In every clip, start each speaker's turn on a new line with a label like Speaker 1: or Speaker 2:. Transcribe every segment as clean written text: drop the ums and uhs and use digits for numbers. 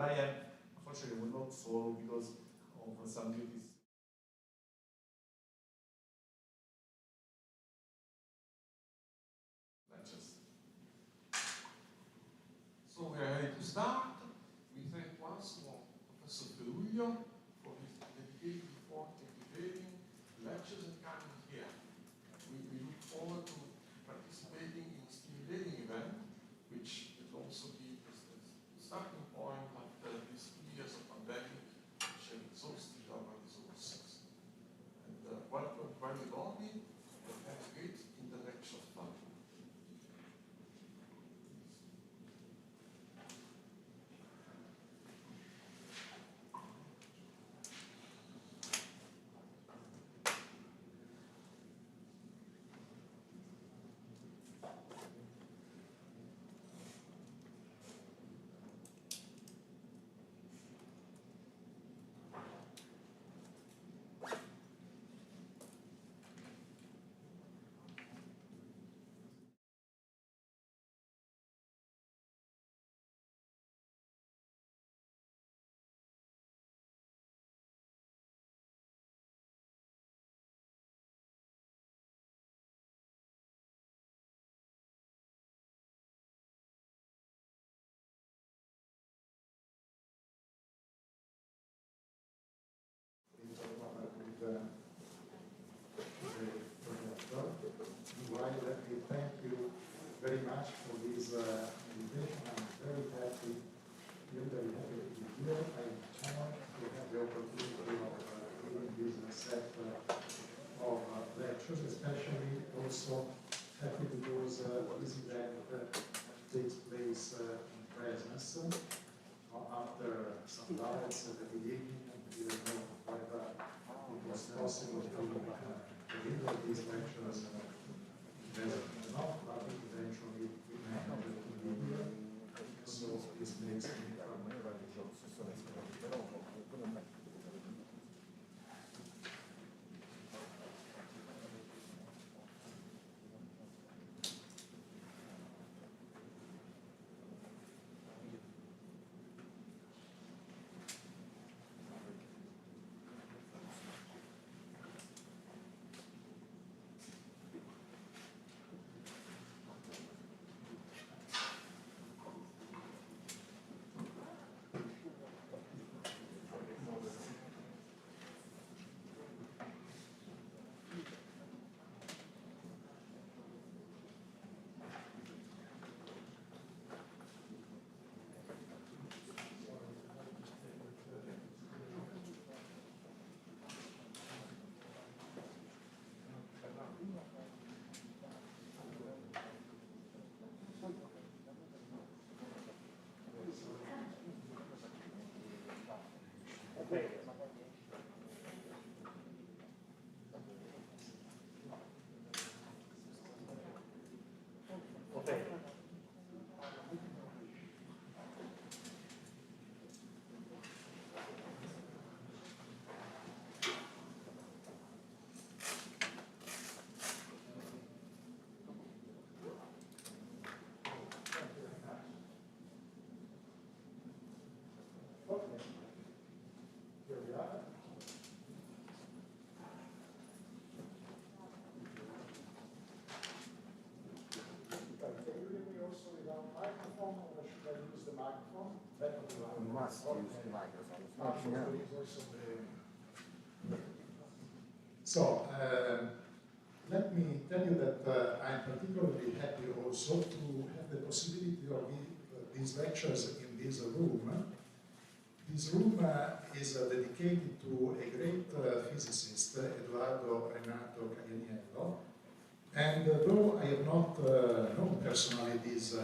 Speaker 1: I am, unfortunately, will not follow because of some duties. Lectures. So we are ready to start. We thank once more Professor Federico for his dedicated effort in preparing lectures and coming here. We look forward to participating in a stimulating event, which will also be the starting point after these 2 years of pandemic, which have exhausted our resources. And welcome to private lobby and have a great intellectual fun.
Speaker 2: Let me thank you very much for this invitation. I'm very happy to be here. I'm honored to have the opportunity of giving this set of lectures, especially also happy because this event takes place in presence after some doubts at the beginning. We didn't know whether it was possible to deliver these lectures not, but eventually we managed to be here, so this makes me proud. So, let me tell you that I'm particularly happy also to have the possibility of these lectures in this room. This room is dedicated to a great physicist, Eduardo Renato Caianiello, and though I have not known personally this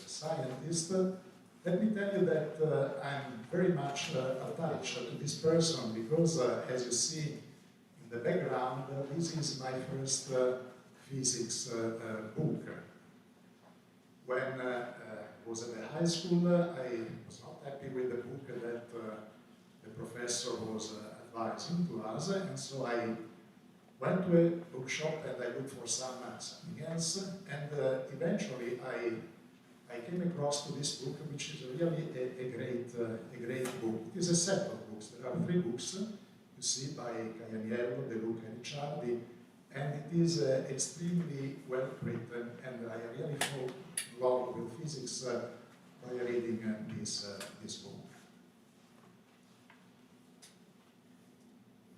Speaker 2: scientist, let me tell you that I'm very much attached to this person because, as you see in the background, this is my first physics book. When I was at the high school, I was not happy with the book that the professor was advising to us, and so I went to a bookshop and I looked for something else, and eventually I I came across to this book, which is really a great book. It is a set of books. There are 3 books, you see, by Caianiello, De Luca, and Ricciardi, and it is extremely well written, and I really fall in love with physics by reading this book.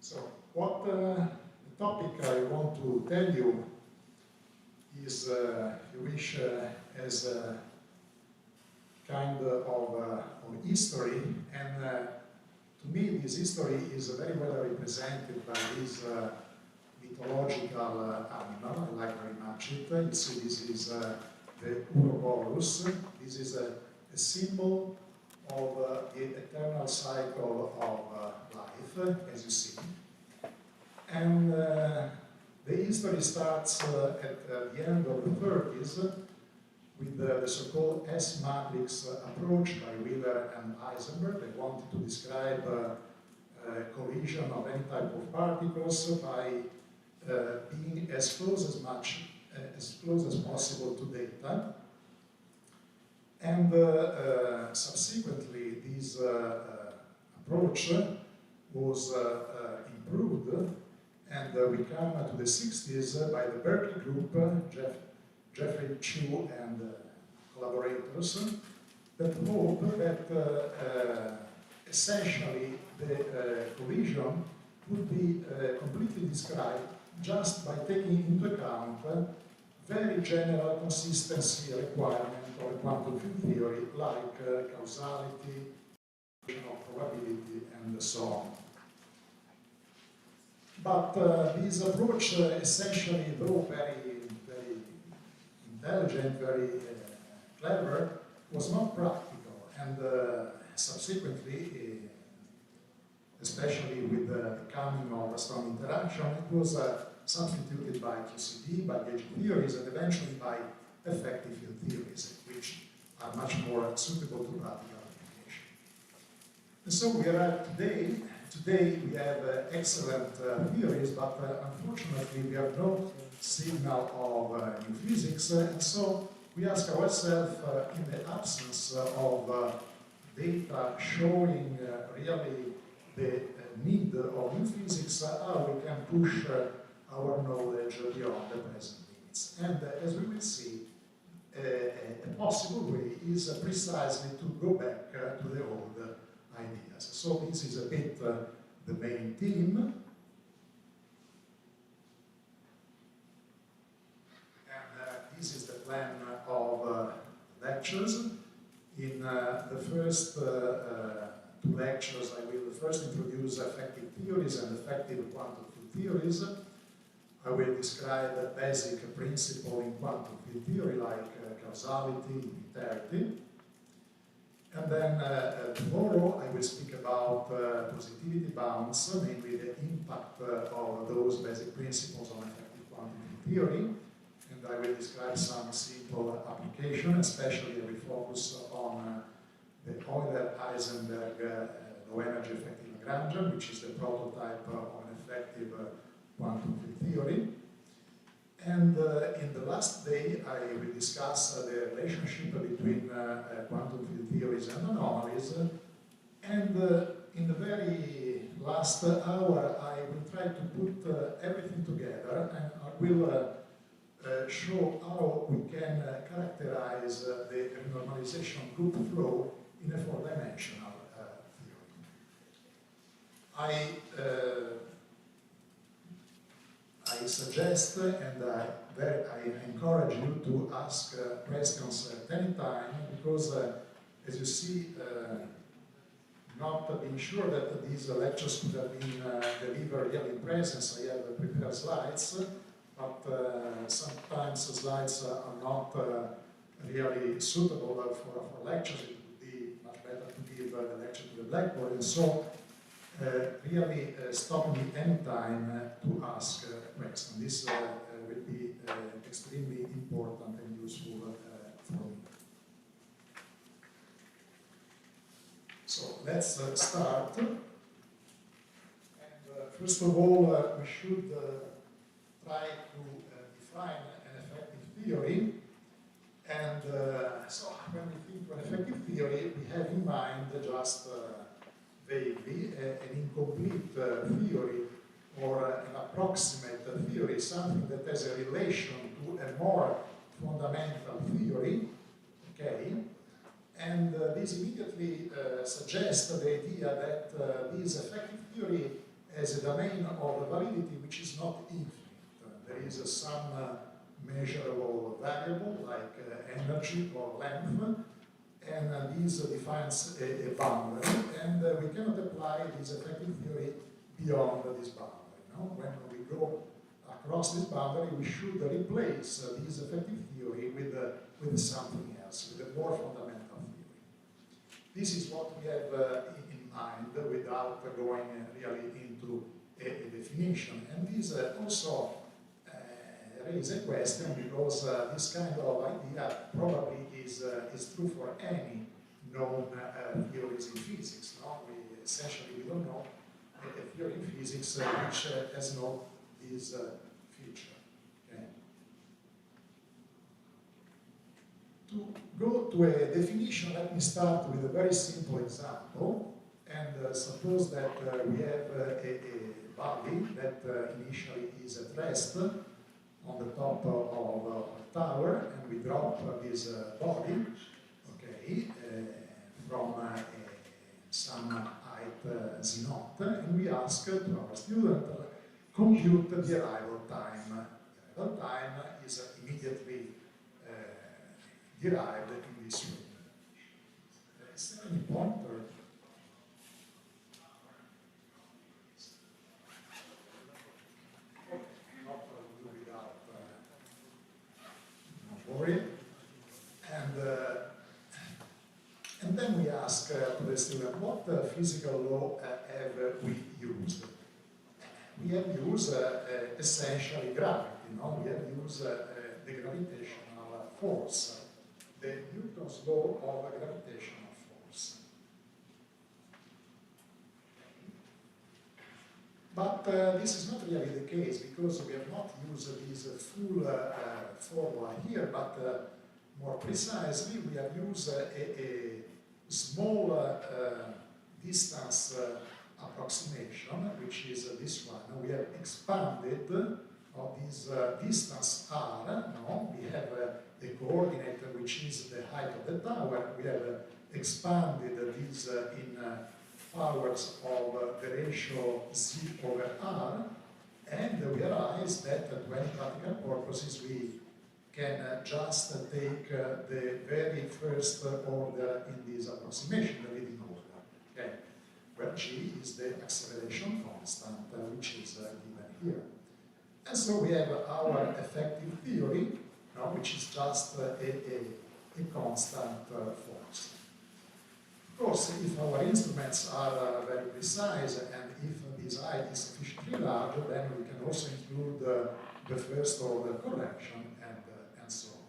Speaker 2: So, what the topic I want to tell you is, if you wish, as a kind of history, and to me this history is very well represented by this mythological animal. I like very much it. You see, this is the Ouroboros. This is a symbol of the eternal cycle of life, as you see. And the history starts at the end of the 30s with the so-called S-matrix approach by Wheeler and Heisenberg. They wanted to describe collision of any type of particles by being as close as possible to data. And subsequently, this approach was improved, and we come to the 60s by the Berkeley group, Jeffrey Chu and collaborators, that hope that essentially the collision would be completely described just by taking into account very general consistency requirement of a quantum field theory like causality, probability, and so on. But this approach, essentially, though very intelligent, very clever, was not practical, and subsequently, especially with the coming of strong interaction, it was substituted by QCD, by gauge theories, and eventually by effective field theories, which are much more suitable to practical application. And so we are today. Today we have excellent theories, but unfortunately we have no signal of new physics, and so we ask ourselves, in the absence of data showing really the need of new physics, how we can push our knowledge beyond the present limits. And as we will see, a possible way is precisely to go back to the old ideas. So this is a bit the main theme. And this is the plan of lectures. In the first 2 lectures, I will first introduce effective theories and effective quantum field theories. I will describe a basic principle in quantum field theory like causality, unitarity. And then tomorrow I will speak about positivity bounds, namely the impact of those basic principles on effective quantum field theory. And I will describe some simple application, especially I will focus on the Euler-Heisenberg low-energy effective Lagrangian, which is the prototype of an effective quantum field theory. And in the last day, I will discuss the relationship between quantum field theories and anomalies. And in the very last hour, I will try to put everything together, and I will show how we can characterize the renormalization group flow in a 4-dimensional theory. I suggest and I encourage you to ask questions at any time, because as you see, not being sure that these lectures could have been delivered really in presence, I have prepared slides, but sometimes slides are not really suitable for lectures. It would be much better to give the lecture to the blackboard, and so really stop me anytime to ask questions. This will be extremely important and useful for me. So let's start. And first of all, we should try to define an effective theory. And so when we think of effective theory, we have in mind just vaguely an incomplete theory or an approximate theory, something that has a relation to a more fundamental theory, okay? And this immediately suggests the idea that this effective theory has a domain of validity which is not infinite. There is some measurable variable like energy or length, and this defines a boundary, and we cannot apply this effective theory beyond this boundary. No? When we go across this boundary, we should replace this effective theory with something else, with a more fundamental theory. This is what we have in mind without going really into a definition. And this also raises a question because this kind of idea probably is true for any known theories in physics. No? We don't know a theory in physics which has no this feature. Okay? To go to a definition, let me start with a very simple example. And suppose that we have a body that initially is at rest on the top of a tower, and we drop this body, okay, from some height z0, and we ask to our student, compute the arrival time. The arrival time is immediately derived in this way. Is there any pointer? And then we ask to the student, what physical law have we used? We have used essentially gravity, no? We have used the gravitational force, the Newton's law of gravitational force. But this is not really the case, because we have not used this full formula here, but more precisely, we have used a small distance approximation, which is this one. We have expanded of this distance r. No? We have a coordinate which is the height of the tower. We have expanded this in powers of the ratio z over r, and we realize that to any practical purposes we can just take the very first order in this approximation, the leading order, okay, where g is the acceleration constant, which is given here. And so we have our effective theory, no, which is just a constant force. Of course, if our instruments are very precise and if this height is sufficiently large, then we can also include the first order correction and so on.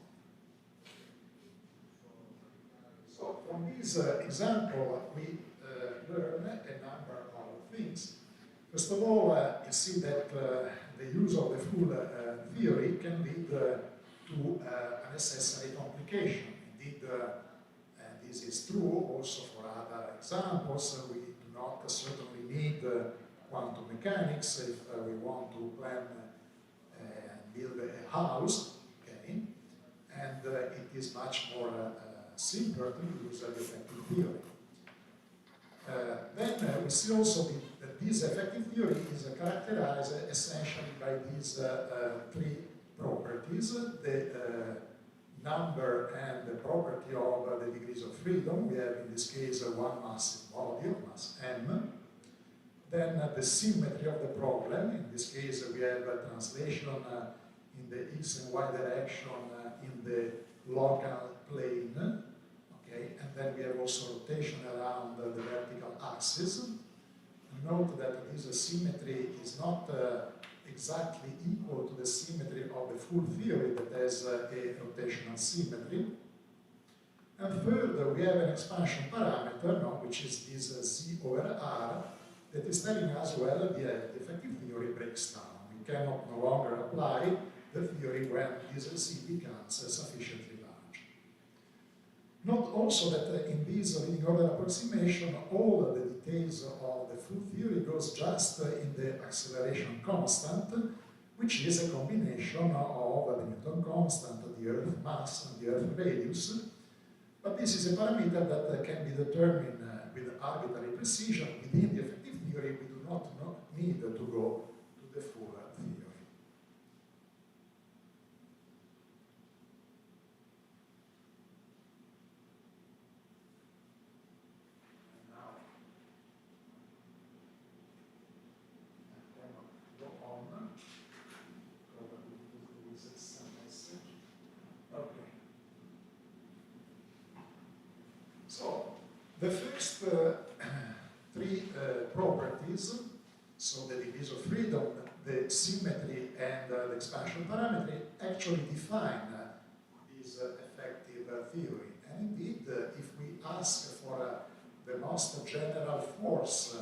Speaker 2: So from this example, we learn a number of things. First of all, you see that the use of the full theory can lead to unnecessary complication. Indeed, this is true also for other examples. We do not certainly need quantum mechanics if we want to plan and build a house, okay? And it is much more simpler to use the effective theory. Then we see also that this effective theory is characterized essentially by these three properties: the number and the property of the degrees of freedom. We have in this case one massive body of mass m. Then the symmetry of the problem. In this case we have a translation in the x and y direction in the local plane. Okay, and then we have also rotation around the vertical axis. Note that this symmetry is not exactly equal to the symmetry of the full theory that has a rotational symmetry. And third, we have an expansion parameter, no, which is this z over r, that is telling us, well, the effective theory breaks down. We cannot no longer apply the theory when this z becomes sufficiently large. Note also that in this leading order approximation, all the details of the full theory goes just in the acceleration constant, which is a combination of the Newton constant, the Earth mass, and the Earth radius. But this is a parameter that can be determined with arbitrary precision within the effective theory. We do not need to go to the full theory. The first three properties, so the degrees of freedom, the symmetry, and the expansion parametry, actually define this effective theory. And indeed, if we ask for the most general force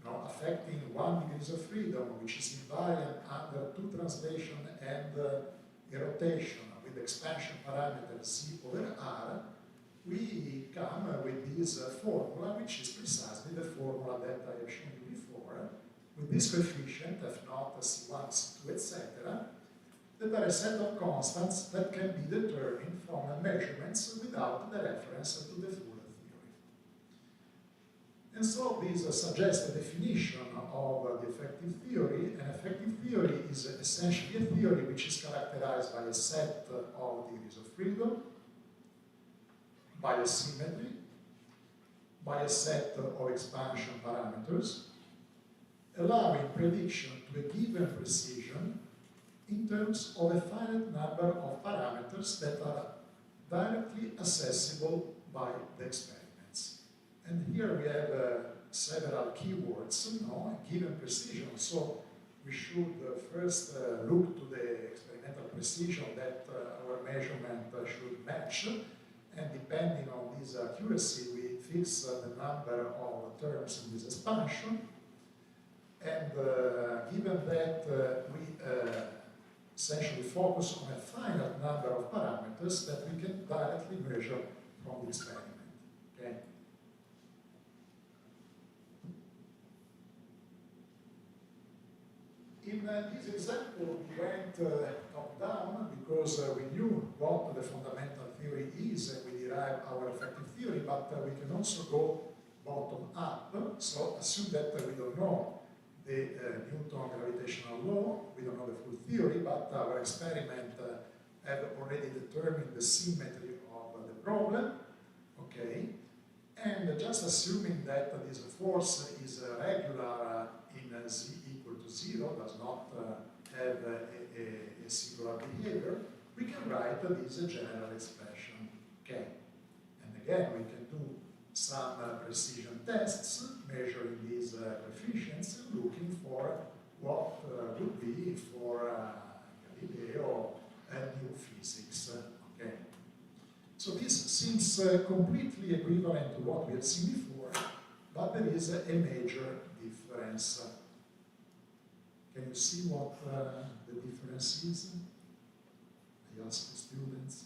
Speaker 2: affecting 1 degree of freedom, which is invariant under 2 translation and a rotation with expansion parameter C over R, we come with this formula, which is precisely the formula that I have shown you before, with this coefficient, F0, C1, C2, etc., that are a set of constants that can be determined from measurements without the reference to the full theory. And so this suggests a definition of the effective theory. An effective theory is essentially a theory which is characterized by a set of degrees of freedom, by a symmetry, by a set of expansion parameters, allowing prediction to a given precision in terms of a finite number of parameters that are directly accessible by the experiments. And here we have several keywords, given precision. So we should first look to the experimental precision that our measurement should match. And depending on this accuracy, we fix the number of terms in this expansion. And given that we essentially focus on a finite number of parameters that we can directly measure from the experiment. Okay? In this example, we went top-down because we knew what the fundamental theory is and we derive our effective theory, but we can also go bottom-up. So assume that we don't know the Newton gravitational law, we don't know the full theory, but our experiment have already determined the symmetry of the problem. Okay, and just assuming that this force is regular in Z equal to 0, does not have a singular behavior, we can write this general expression. Okay, and again we can do some precision tests measuring these coefficients, looking for what would be for Galileo new physics. Okay, so this seems completely equivalent to what we have seen before, but there is a major difference. Can you see what the difference is? I ask the students.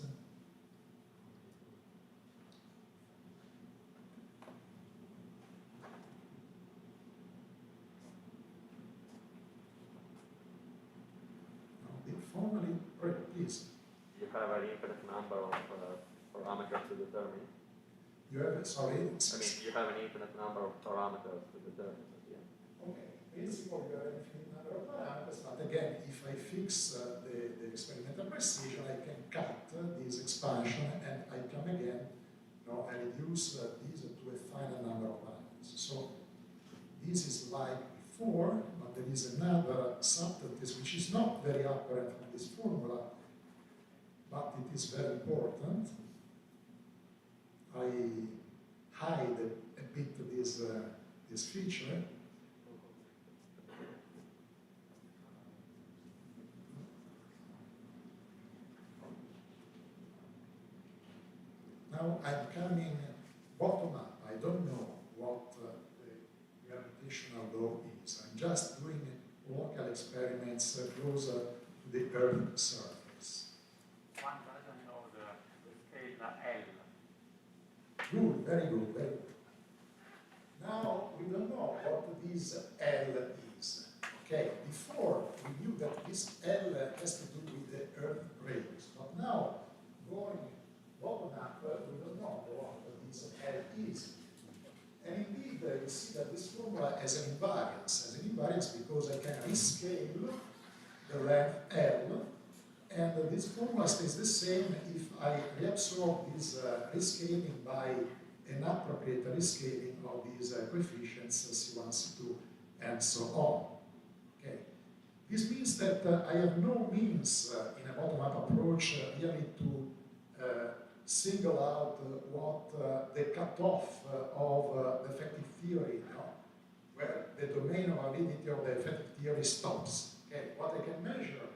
Speaker 2: Formally, please.
Speaker 3: You have an infinite number of parameters to determine.
Speaker 2: You have, sorry?
Speaker 3: I mean, you have an infinite number of parameters to determine at the end.
Speaker 2: Okay, in principle, you have an infinite number of parameters, but again, if I fix the experimental precision, I can cut this expansion and I come again, I reduce these to a finite number of parameters. So this is like before, but there is another subtlety which is not very apparent from this formula, but it is very important. I hide a bit this feature. Now I'm coming bottom up. I don't know what the gravitational law is. I'm just doing local experiments closer to the Earth's surface.
Speaker 4: One doesn't know the scale L.
Speaker 2: Good, very good, very good. Now, we don't know what this L is. Okay, before we knew that this L has to do with the Earth radius, but now, going bottom up, we don't know what this L is. And indeed, you see that this formula has an invariance because I can rescale the length L, and this formula stays the same if I reabsorb this rescaling by an appropriate rescaling of these coefficients C1, C2, and so on. Okay. This means that I have no means in a bottom-up approach really to single out what the cutoff of the effective theory, where the domain of validity of the effective theory stops. Okay. What I can measure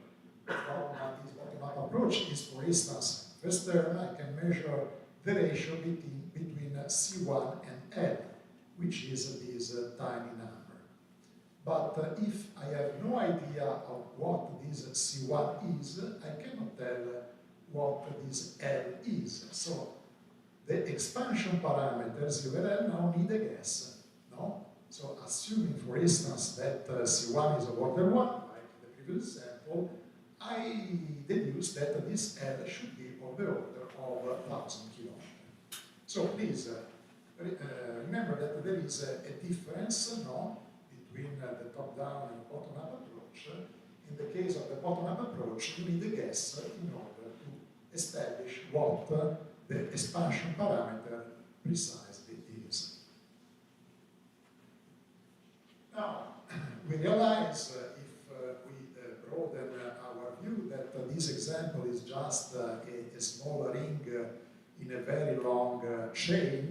Speaker 2: from this bottom-up approach is, for instance, first term, I can measure the ratio between C1 and L, which is this tiny number. But if I have no idea of what this C1 is, I cannot tell what this L is. So the expansion parameters over L now need a guess. No? So assuming, for instance, that C1 is of order 1, like in the previous example, I deduce that this L should be of the order of 1,000 kilometers. So please remember that there is a difference between the top-down and bottom-up approach. In the case of the bottom-up approach, you need a guess in order to establish what the expansion parameter precisely is. Now, we realize if we broaden our view that this example is just a small ring in a very long chain,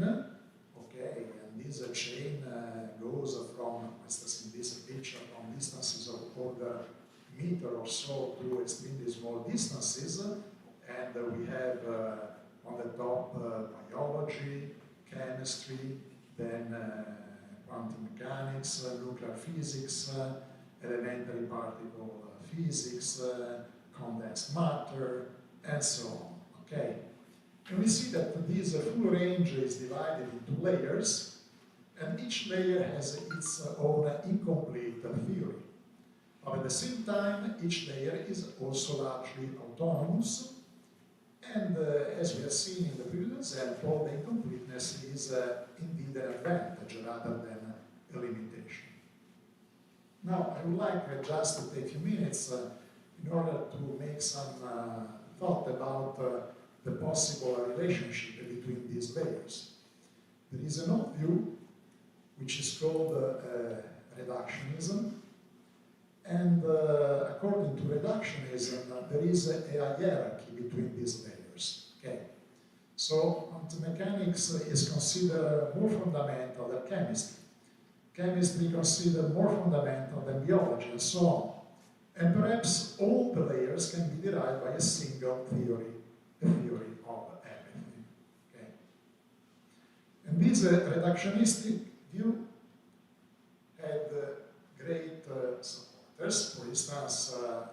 Speaker 2: okay, and this chain goes from, for instance, in this picture, from distances of order meter or so to extremely small distances, and we have on the top biology, chemistry, then quantum mechanics, nuclear physics, elementary particle physics, condensed matter, and so on, okay? And we see that this full range is divided into layers, and each layer has its own incomplete theory. But at the same time, each layer is also largely autonomous, and as we have seen in the previous example, the incompleteness is indeed an advantage rather than a limitation. Now, I would like just to take a few minutes in order to make some thought about the possible relationship between these layers. There is an old view which is called reductionism, and according to reductionism, there is a hierarchy between these layers. Okay, so quantum mechanics is considered more fundamental than chemistry. Chemistry considered more fundamental than biology, and so on. And perhaps all the layers can be derived by a single theory. The theory of everything. Okay? And this reductionistic view had great supporters. For instance, a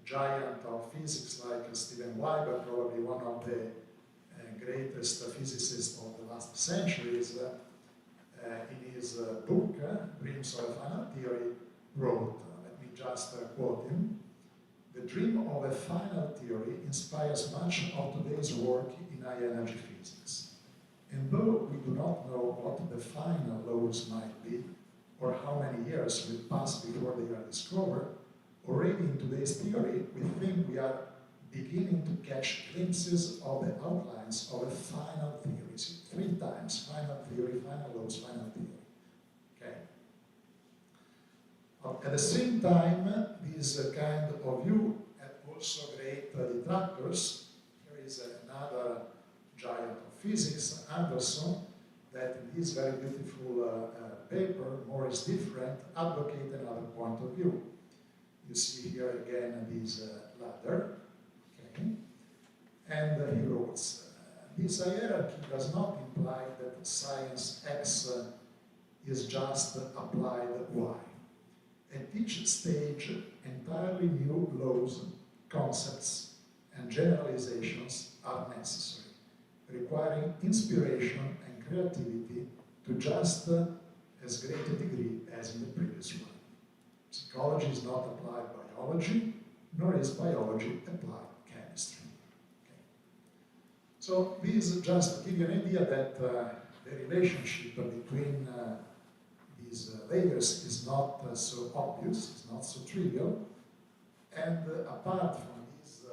Speaker 2: giant of physics like Steven Weiber, probably one of the greatest physicists of the last centuries, in his book, Dreams of a Final Theory, wrote, let me just quote him, "The dream of a final theory inspires much of today's work in high-energy physics. And though we do not know what the final laws might be, or how many years will pass before they are discovered, already in today's theory, we think we are beginning to catch glimpses of the outlines of a final theory." See, 3 times, final theory, final laws, final theory. Okay? At the same time, this kind of view had also great detractors. Here is another giant of physics, Anderson, that in this very beautiful paper, More is Different, advocate another point of view. You see here again this ladder, okay? And he wrote, "This hierarchy does not imply that science X is just applied Y. At each stage, entirely new laws, concepts, and generalizations are necessary. requiring inspiration and creativity to just as great a degree as in the previous one. Psychology is not applied biology, nor is biology applied chemistry. Okay. So these just give you an idea that the relationship between these layers is not so obvious, it's not so trivial, and apart from this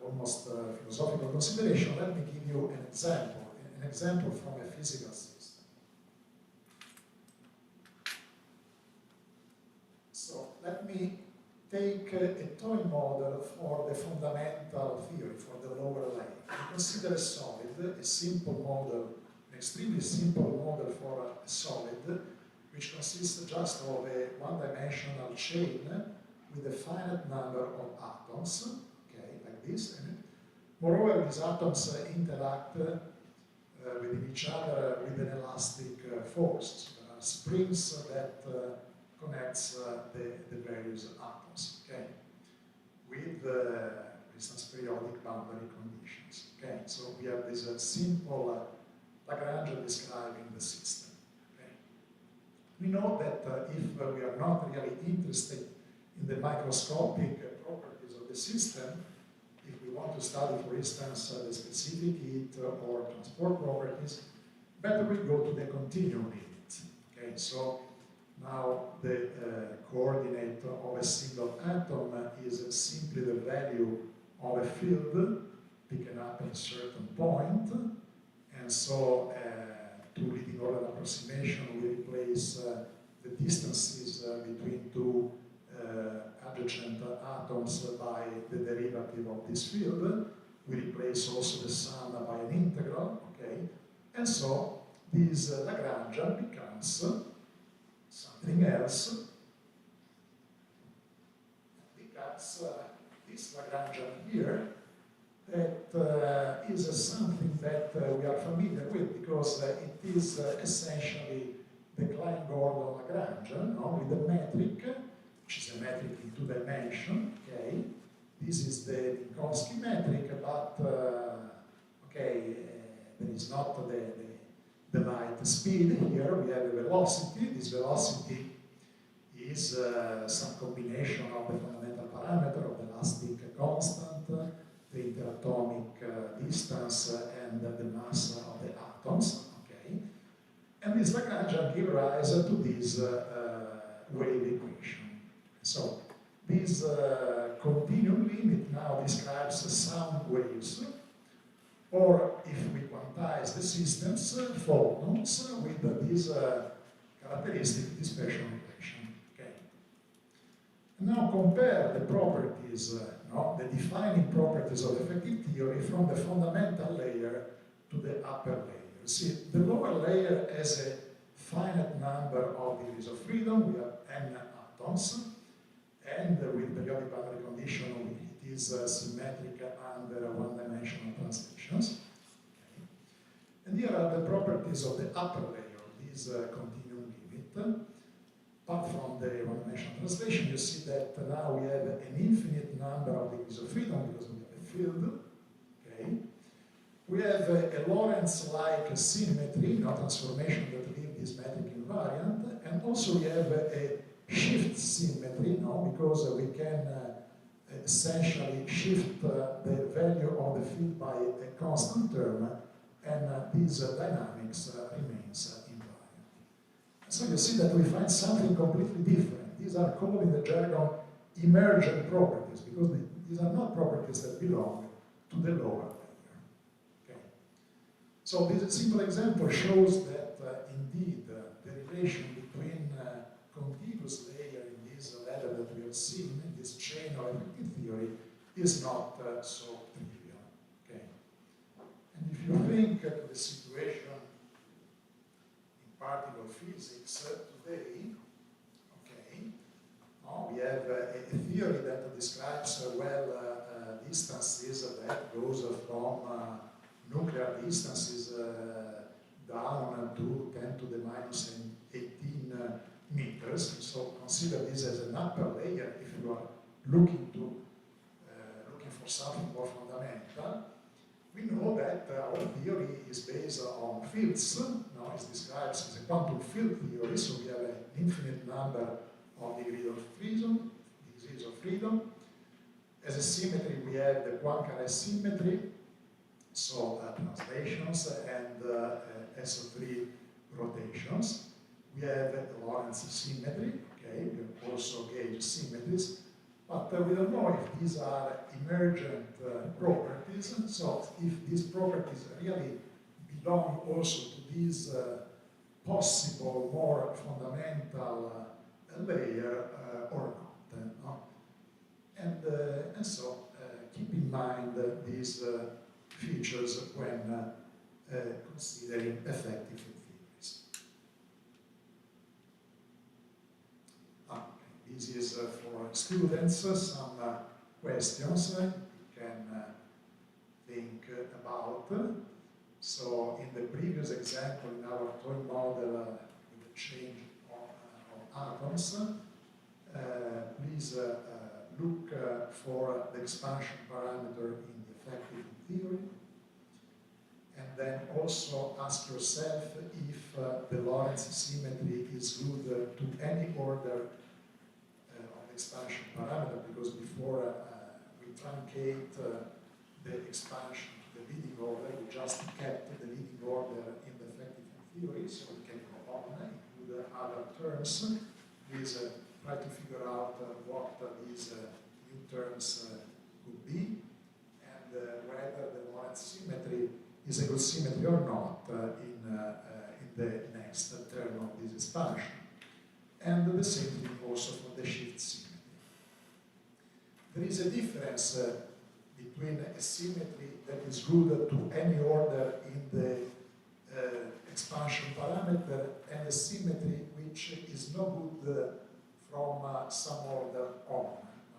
Speaker 2: almost philosophical consideration, let me give you an example from a physical system. So let me take a toy model for the fundamental theory, for the lower layer. You consider a solid, a simple model, an extremely simple model for a solid, which consists just of a one-dimensional chain with a finite number of atoms, okay, like this. And moreover, these atoms interact with each other with an elastic force. So there are springs that connects the various atoms, okay, with instance periodic boundary conditions. Okay, so we have this simple Lagrange describing the system. Okay. We know that if we are not really interested in the microscopic properties of the system, if we want to study, for instance, the specific heat or transport properties, better we go to the continuum limit. Okay, so now the coordinate of a single atom is simply the value of a field taken up at a certain point, and so to leading order approximation we replace the distances between two adjacent atoms by the derivative of this field. We replace also the sum by an integral, okay, and so this Lagrangian becomes something else, because this Lagrangian here that is something that we are familiar with, because it is essentially the Klein-Gordon Lagrangian, no, with the metric, which is a metric in 2 dimensions. Okay, this is the Minkowski metric, but okay, there is not the light speed here. We have a velocity. This velocity is some combination of the fundamental parameter of the elastic constant, the interatomic distance, and the mass of the atoms. Okay, and this Lagrangian gives rise to this wave equation. So this continuum limit now describes some waves, or if we quantize the systems, photons with this characteristic dispersion relation. Okay. And now compare the properties, the defining properties of the effective theory from the fundamental layer to the upper layer. See, the lower layer has a finite number of degrees of freedom. We have n atoms, and with periodic boundary condition, it is symmetric under one-dimensional translations. Okay. And here are the properties of the upper layer, this continuum limit. Apart from the one-dimensional translation, you see that now we have an infinite number of degrees of freedom because we have a field. Okay. We have a Lorentz-like symmetry, transformation that leave this metric invariant, and also we have a shift symmetry, because we can essentially shift the value of the field by a constant term, and these dynamics remains invariant. So you see that we find something completely different. These are called in the jargon emergent properties, because these are not properties that belong to the lower layer. Okay. So this simple example shows that indeed the relation between contiguous layer in this ladder that we have seen, in this chain of effective theory, is not so trivial. Okay. And if you think to the situation in particle physics today, okay, we have a theory that describes distances that goes from nuclear distances down to 10 to the minus 18 meters. So consider this as an upper layer if you are looking for something more fundamental. we know that our theory is based on fields. Now it's described as a quantum field theory, so we have an infinite number of degrees of freedom. As a symmetry, we have the Poincare symmetry, so translations and SO3 rotations. We have the Lorentz symmetry, okay, we have also gauge symmetries, but we don't know if these are emergent properties, so if these properties really belong also to these possible more fundamental layer or not. No? And so keep in mind these features when considering effective theories. This is for students, some questions you can think about. So in the previous example, in our toy model, with the change of atoms, please look for the expansion parameter in the effective theory. And then also ask yourself if the Lorentz symmetry is good to any order of expansion parameter, because before we truncate the expansion to the leading order, we just kept the leading order in the effective theory, so we can go on include other terms. Please try to figure out what these new terms could be, and whether the Lorentz symmetry is a good symmetry or not in the next term of this expansion. And the same thing also for the shift symmetry. There is a difference between a symmetry that is good to any order in the expansion parameter and a symmetry which is no good from some order on.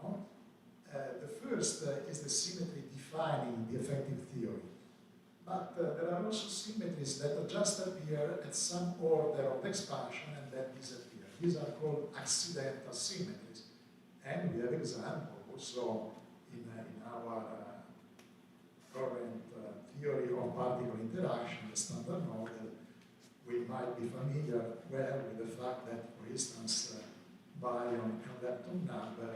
Speaker 2: No? The first is the symmetry defining the effective theory. But there are also symmetries that just appear at some order of expansion and then disappear. These are called accidental symmetries. And we have examples also in our current theory of particle interaction, the standard model. We might be familiar well with the fact that, for instance, baryon and lepton number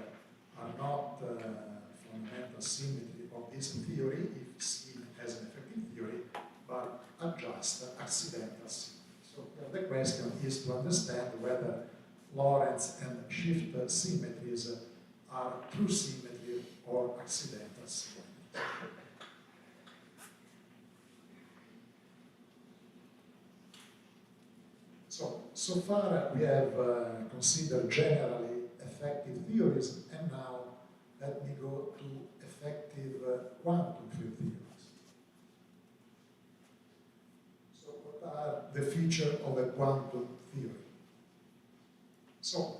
Speaker 2: are not fundamental symmetry of this theory if seen as an effective theory, but are just accidental symmetry. So the question is to understand whether Lorentz and shift symmetries are true symmetry or accidental symmetry. So far we have considered generally effective theories, and now let me go to effective quantum field theories. So what are the features of a quantum theory? So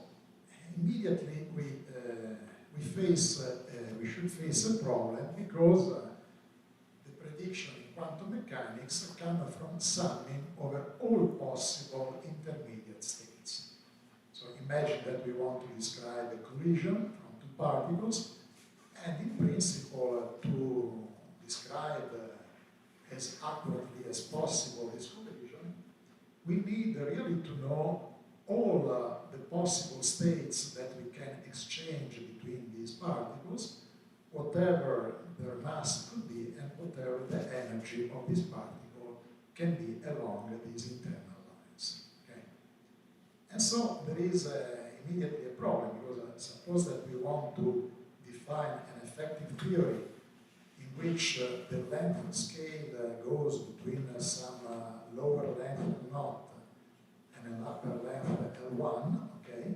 Speaker 2: immediately we should face a problem because the prediction in quantum mechanics come from summing over all possible intermediate states. So imagine that we want to describe a collision from two particles, and in principle to describe as accurately as possible this collision, we need really to know all the possible states that we can exchange between these particles, whatever their mass could be, and whatever the energy of this particle can be along these internal lines. Okay? And so there is immediately a problem, because suppose that we want to define an effective theory in which the length scale goes between some lower length knot and an upper length L1, okay?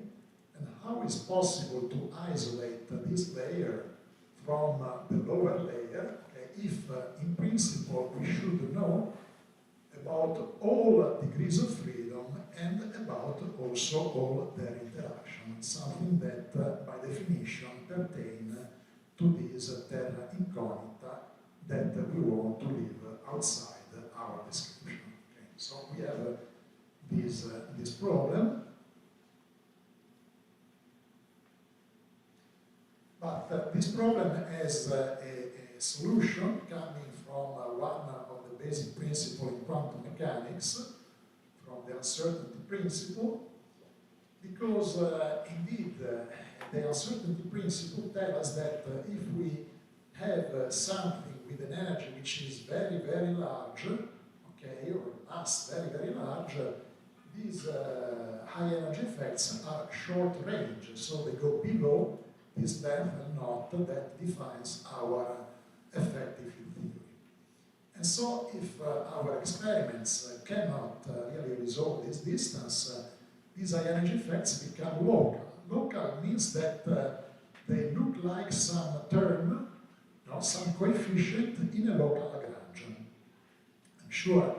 Speaker 2: And how is possible to isolate this layer from the lower layer, okay, if in principle we should know about all degrees of freedom and about also all their interaction, something that by definition pertain to this terra incognita that we want to leave outside our description. Okay? So we have this problem, but this problem has a solution coming from one of the basic principles in quantum mechanics, from the uncertainty principle, because indeed the uncertainty principle tells us that if we have something with an energy which is very, very large, okay, or mass very, very large, these high energy effects are short range, so they go below this length and knot that defines our effective field theory. And so if our experiments cannot really resolve this distance, these high energy effects become local. Local means that they look like some term, some coefficient in a local Lagrangian. I'm sure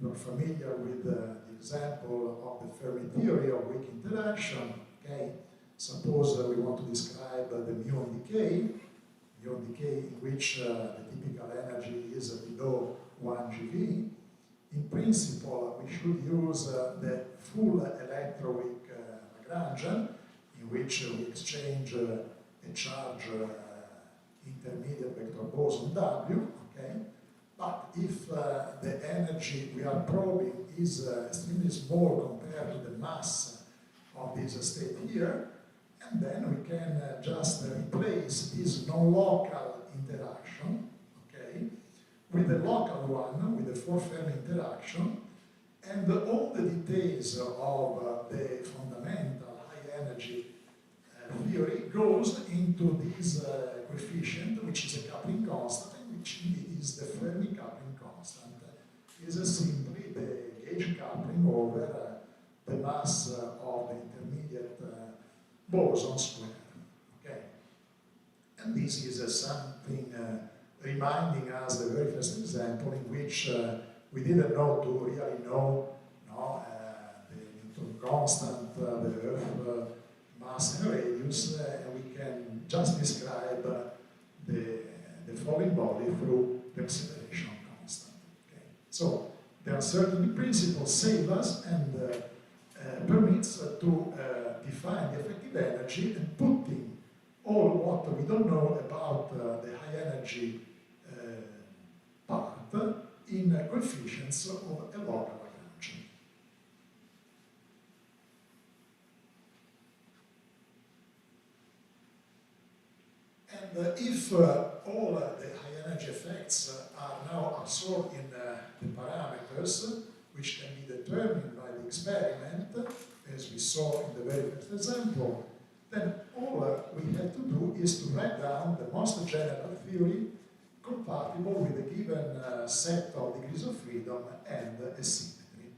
Speaker 2: you're familiar with the example of the Fermi theory of weak interaction. Okay? Suppose we want to describe the muon decay in which the typical energy is below 1 GeV. In principle, we should use the full electroweak Lagrangian, in which we exchange a charge intermediate vector boson W. Okay? But if the energy we are probing is extremely small compared to the mass of this state here, and then we can just replace this non-local interaction, okay, with the local one, with the four-Fermi interaction, and all the details of the fundamental high-energy theory goes into this coefficient, which is a coupling constant, which indeed is the Fermi coupling constant. It is simply the gauge coupling over the mass of the intermediate boson square. Okay? And this is something reminding us the very first example in which we didn't know to really know the Newton constant, the Earth mass and radius, and we can just describe the falling body through the acceleration constant. Okay? So the uncertainty principle saves us and permits to define the effective energy and putting all what we don't know about the high energy part in coefficients of a local Lagrangian. And if all the high energy effects are now absorbed in the parameters, which can be determined by the experiment, as we saw in the very first example, then all we have to do is to write down the most general theory compatible with a given set of degrees of freedom and a symmetry.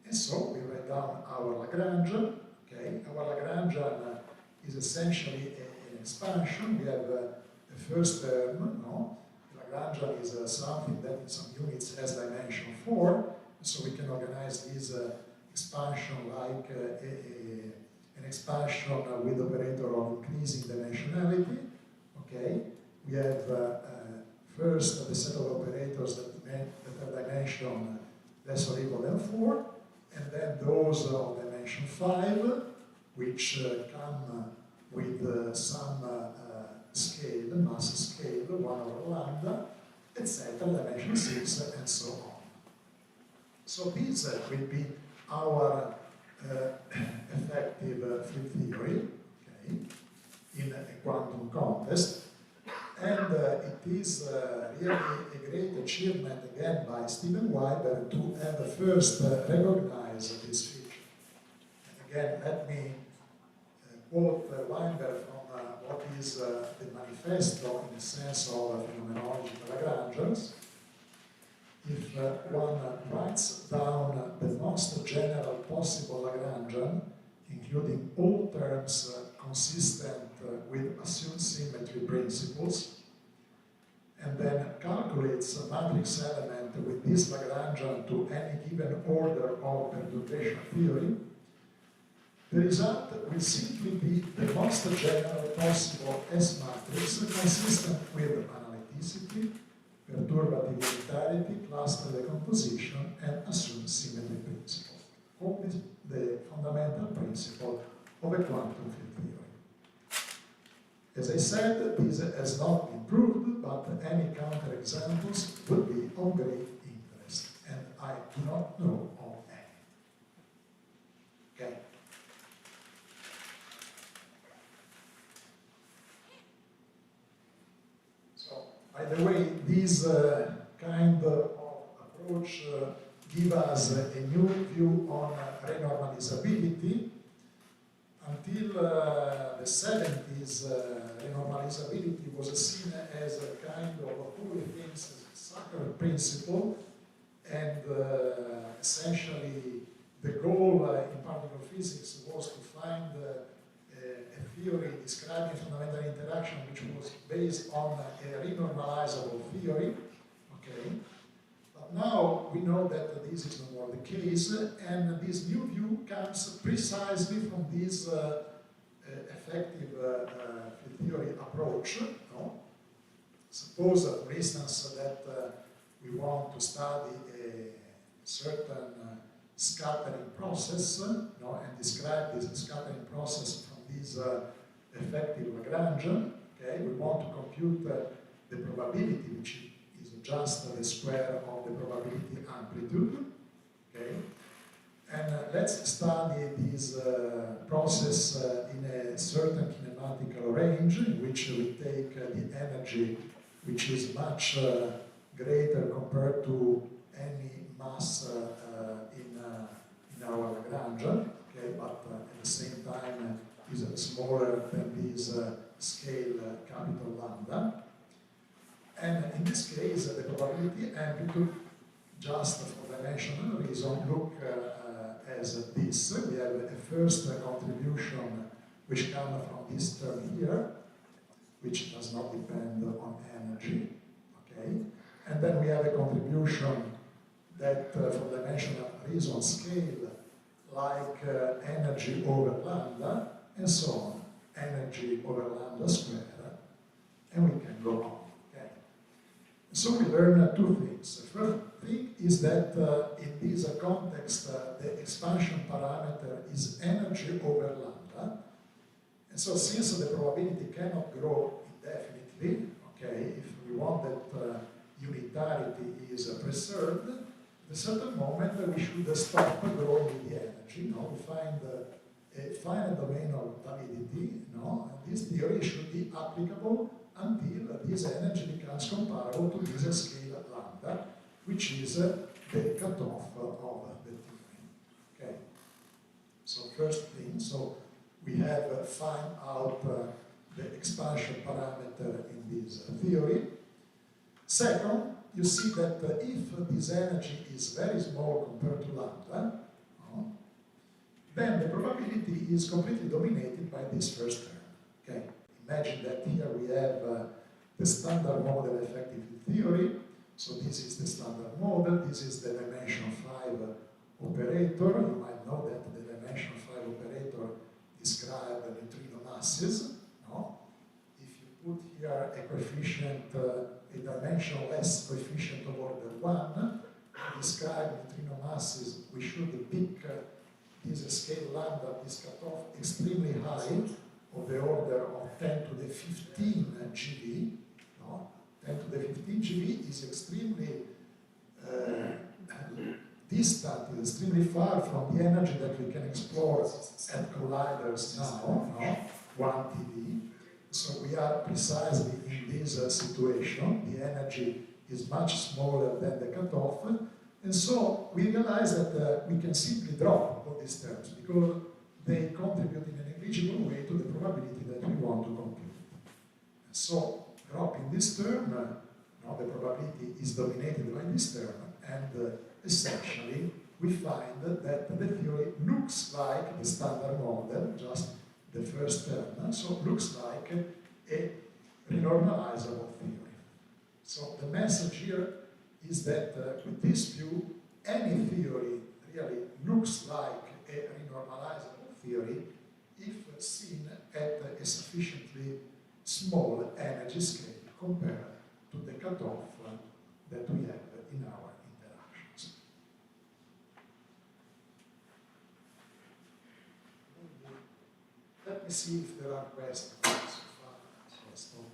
Speaker 2: And so we write down our Lagrangian. Okay? Our Lagrangian is essentially an expansion. We have a first term. No? The Lagrangian is something that in some units has dimension 4. So we can organize this expansion like an expansion with operator of increasing dimensionality. Okay, we have first the set of operators that have dimension less or equal than 4, and then those of dimension 5, which come with some scale, mass scale, 1 over lambda, etc., dimension 6, and so on. So this will be our effective field theory, okay, in a quantum context. And it is really a great achievement again by Steven Weiber to have first recognized this feature. And again, let me quote Weiber from what is the manifesto in the sense of phenomenology of Lagrangians. If one writes down the most general possible Lagrangian, including all terms consistent with assumed symmetry principles, and then calculates a matrix element with this Lagrangian to any given order of perturbation theory, the result will simply be the most general possible S matrix consistent with analyticity, perturbative unitarity, cluster decomposition, and assumed symmetry principle. All this the fundamental principle of a quantum field theory. As I said, this has not been not proved, but any counterexamples would be of great interest, and I do not know of any. Okay. So, by the way, this kind of approach give us a new view on renormalizability. Until the 70s, renormalizability was seen as a kind of who thinks sacred principle, and essentially the goal in particle physics was to find a theory describing fundamental interaction which was based on a renormalizable theory. Okay. Now we know that this is no more the case, and this new view comes precisely from this effective field theory approach. No? Suppose, for instance, that we want to study a certain scattering process, no, and describe this scattering process from this effective Lagrange. Okay? We want to compute the probability, which is just the square of the probability amplitude, okay? And let's study this process in a certain kinematical range in which we take the energy which is much greater compared to any mass in our Lagrange, okay? But at the same time is smaller than this scale capital lambda. And in this case, the probability amplitude, just for dimensional reason, look as this. We have a first contribution which comes from this term here, which does not depend on energy. Okay? And then we have a contribution that, for dimensional reason, scale like energy over lambda, and so on, energy over lambda square, and we can go on. So we learn two things. The first thing is that in this context, the expansion parameter is energy over lambda. And so since the probability cannot grow indefinitely, okay, if we want that unitarity is preserved, at a certain moment we should stop growing the energy. No? We find a finite domain of validity, no? And this theory should be applicable until this energy becomes comparable to this scale lambda, which is the cutoff of the theory. Okay. So first thing, so we have find out the expansion parameter in this theory. Second, you see that if this energy is very small compared to lambda, then the probability is completely dominated by this first term. Okay. Imagine that here we have the standard model effective theory. So this is the standard model. This is the dimension 5 operator. You might know that the dimension 5 operator describes neutrino masses. No? If you put here a coefficient, a dimensionless coefficient of order 1, to describe neutrino masses, we should pick this scale lambda, this cutoff, extremely high, of the order of 10 to the 15 GeV. No? 10 to the 15 GeV is extremely distant, extremely far from the energy that we can explore at colliders now, no? 1 TeV. So we are precisely in this situation. The energy is much smaller than the cutoff. And so we realize that we can simply drop all these terms because they contribute in a negligible way to the probability that we want to compute. So, dropping this term, now the probability is dominated by this term, and essentially we find that the theory looks like the standard model, just the first term, so looks like a renormalizable theory. So the message here is that with this view, any theory really looks like a renormalizable theory if seen at a sufficiently small energy scale compared to the cutoff that we have in our interactions. Let me see if there are questions so far. So I stop.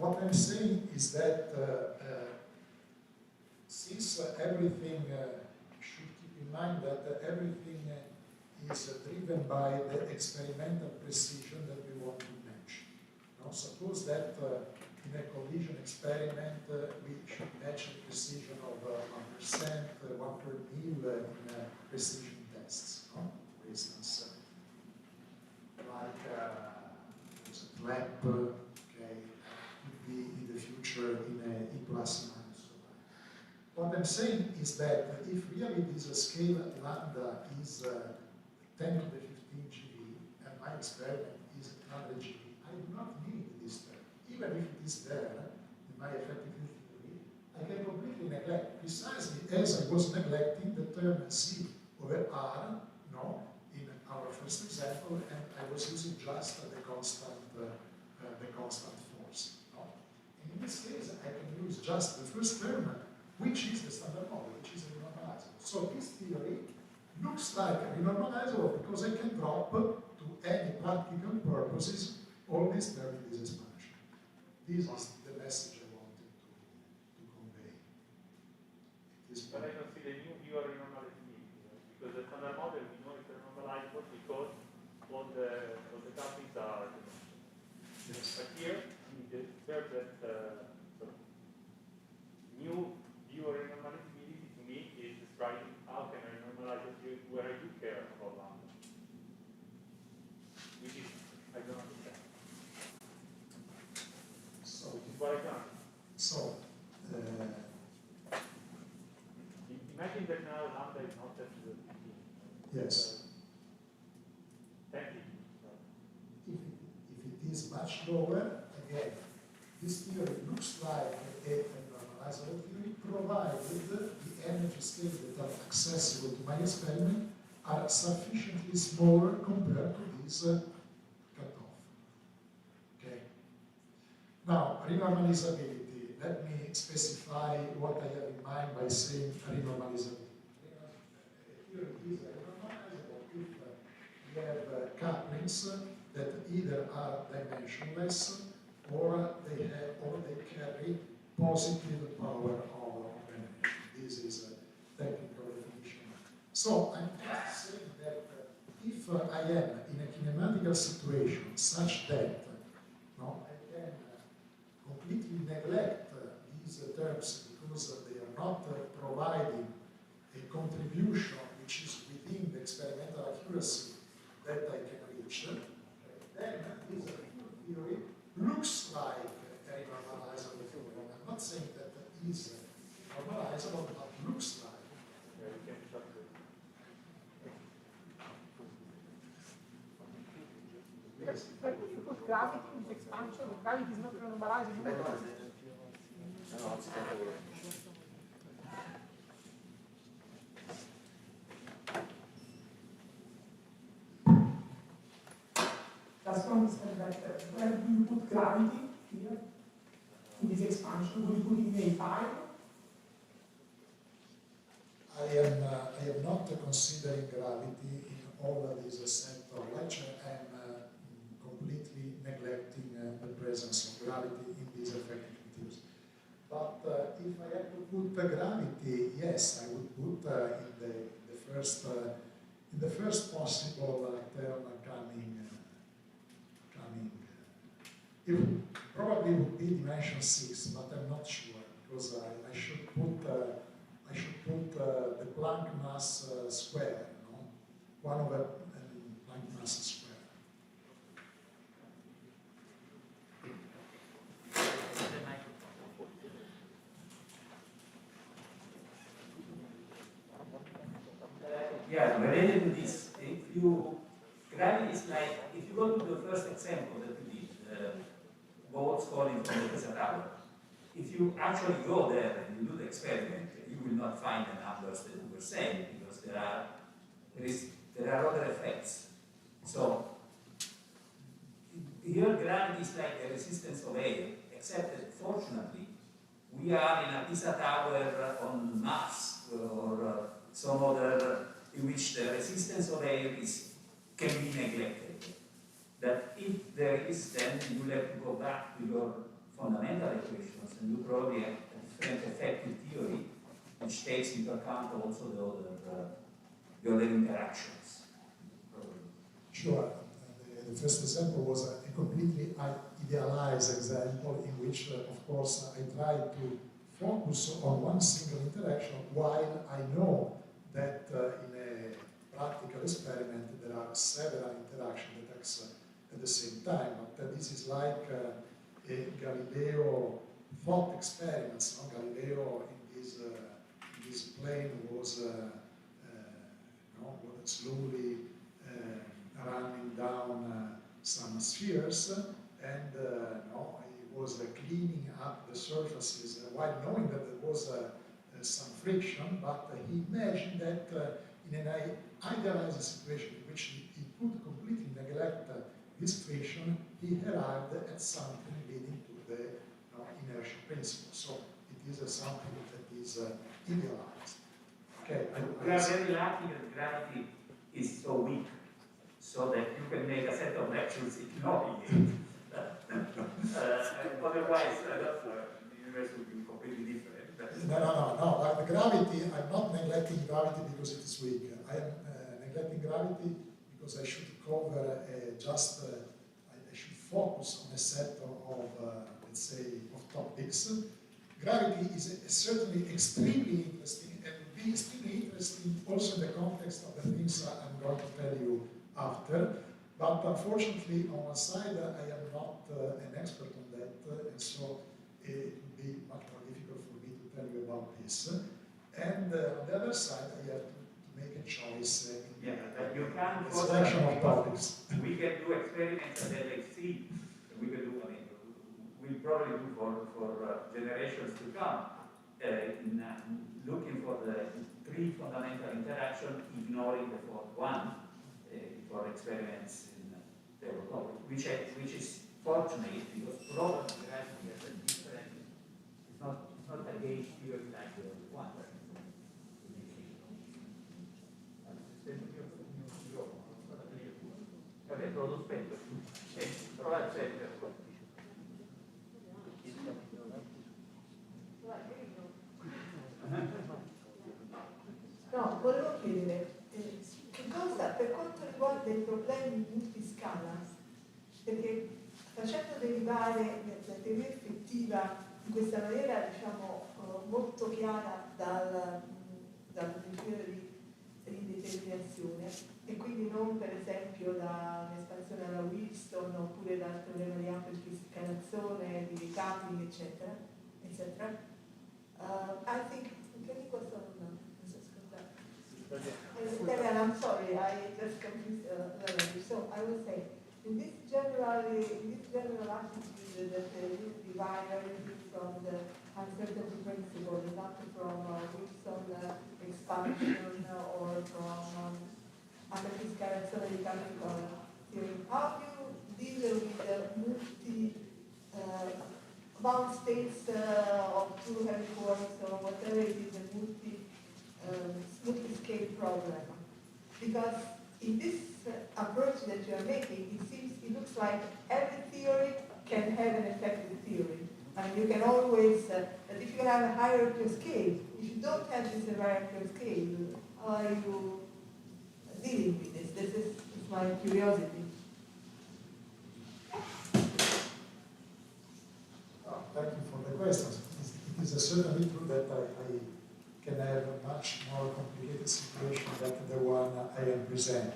Speaker 2: what I'm saying is that since everything, should keep in mind that everything is driven by the experimental precision that we want to match. Now, suppose that in a collision experiment we should match a precision of 1%, 1/1000 in precision tests. No? For instance, like there's a clap, okay, could be in the future in a E plus minus. What I'm saying is that if really this scale lambda is 10 to the 15 GeV and my experiment is 100 GeV, I do not need this term. Even if it is there in my effective field theory, I can completely neglect, precisely as I was neglecting the term C over R, no, in our first example, and I was using just the constant force. No? And in this case, I can use just the first term, which is the standard model, which is renormalizable. So this theory looks like renormalizable because I can drop to any practical purposes all these terms in this expansion. This is the message I wanted to convey.
Speaker 3: But I don't see the new viewer renormalizability, because the standard model we know is renormalizable because all the couplings are dimensional. Yes. But here, there's that new viewer renormalizability to me is describing how can I normalize a field where I do care about lambda. Which is, I don't understand.
Speaker 2: So,
Speaker 3: which is what I can't.
Speaker 2: So,
Speaker 3: imagine that now lambda is not at the 15.
Speaker 2: Yes.
Speaker 3: 10.
Speaker 2: If it is much lower, again, this theory looks like a normalizable theory, provided the energy scales that are accessible to my experiment are sufficiently smaller compared to this cutoff. Okay. Now, renormalizability. Let me specify what I have in mind by saying renormalizability. A theory is renormalizable if we have couplings that either are dimensionless or they carry positive power of energy. This is a technical definition. So I'm just saying that if I am in a kinematical situation such that no, I can completely neglect these terms because they are not providing a contribution which is within the experimental accuracy that I can reach, then this theory looks like a normalizable theory. I'm not saying that it is normalizable, but looks like.
Speaker 4: Yes. But if you put gravity in this expansion, gravity is not normalizable. Just to understand that, where do you put gravity here in this expansion? Will you put it in A5?
Speaker 2: I am not considering gravity in all of this set of lecture. I'm completely neglecting the presence of gravity in these effective materials. But if I had to put gravity, yes, I would put in the first possible term coming. It probably would be dimension 6, but I'm not sure because I should put the Planck mass square, no? 1 over Planck mass square.
Speaker 5: Yeah, related to this, gravity is like, if you go to the first example that we did, bolts falling from the Pisa tower, if you actually go there and you do the experiment, you will not find the numbers that we were saying because there are other effects. So here gravity is like the resistance of air, except that fortunately we are in a Pisa tower on Mars or some other in which the resistance of air can be neglected. That if there is, then you will have to go back to your fundamental equations, and you probably have a different effective theory which takes into account also the other interactions. Probably.
Speaker 2: Sure. The first example was a completely idealized example in which, of course, I tried to focus on one single interaction while I know that in a practical experiment there are several interactions that occur at the same time. But this is like a Galileo thought experiments. No? Galileo in this plane was slowly running down some spheres, and he was cleaning up the surfaces while knowing that there was some friction, but he imagined that in an idealized situation in which he could completely neglect this friction, he arrived at something leading to the inertial principle. So it is something that is idealized. Okay,
Speaker 5: we are very lucky that gravity is so weak, so that you can make a set of lectures ignoring it. Otherwise, the universe would be completely different.
Speaker 2: No. But the gravity, I'm not neglecting gravity because it is weak. I am neglecting gravity because I should cover I should focus on a set of let's say, of topics. Gravity is certainly extremely interesting, and will be extremely interesting also in the context of the things I'm going to tell you after. But unfortunately, on one side, I am not an expert on that, and so it would be much more difficult for me to tell you about this. And on the other side, I have to make a choice in the selection of topics.
Speaker 5: We can do experiments at LHC. We can do, we'll probably do for generations to come, in looking for the three fundamental interactions, ignoring the fourth one, for experiments in which is fortunate because probably gravity has a different, it's not a gauge theory like the one. Vabbè, te lo sospendo. Prova a accendere.
Speaker 6: No, volevo chiedere, che cosa, per quanto riguarda i problemi multiscala, perché facendo derivare la teoria effettiva in questa maniera, diciamo, molto chiara dal principio di indeterminazione, e quindi non per esempio dall'espansione alla Wilson oppure dal teorema di amplificazione, di decoupling, eccetera, eccetera. I think, I'm sorry, I just confused the language. So I would say, in this general attitude that this divide everything from the uncertainty principle, not from Wilson expansion or from amplificazione di chemical theory, how do you deal with the bound states of two heavy quarks or whatever it is, a multi-scale problem? Because in this approach that you are making, it looks like every theory can have an effective theory. And you can always, that if you have a hierarchical scale, if you don't have this hierarchical scale, how are you dealing with this? This is my curiosity.
Speaker 2: Thank you for the questions. It is certainly true that I can have a much more complicated situation than the one I am presenting.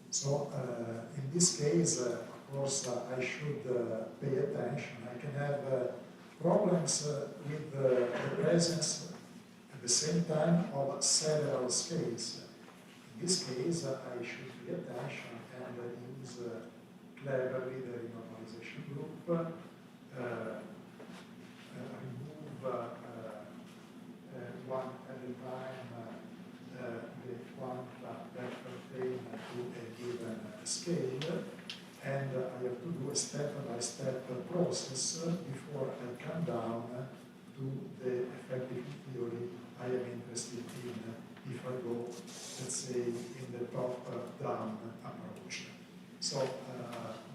Speaker 2: So, in this case, of course, I should pay attention. I can have problems with the presence at the same time of several scales. In this case, I should pay attention and use cleverly the renormalization group, remove one at a time the quanta that pertain to a given scale, and I have to do a step-by-step process before I come down to the effective theory I am interested in if I go, let's say, in the top-down approach. So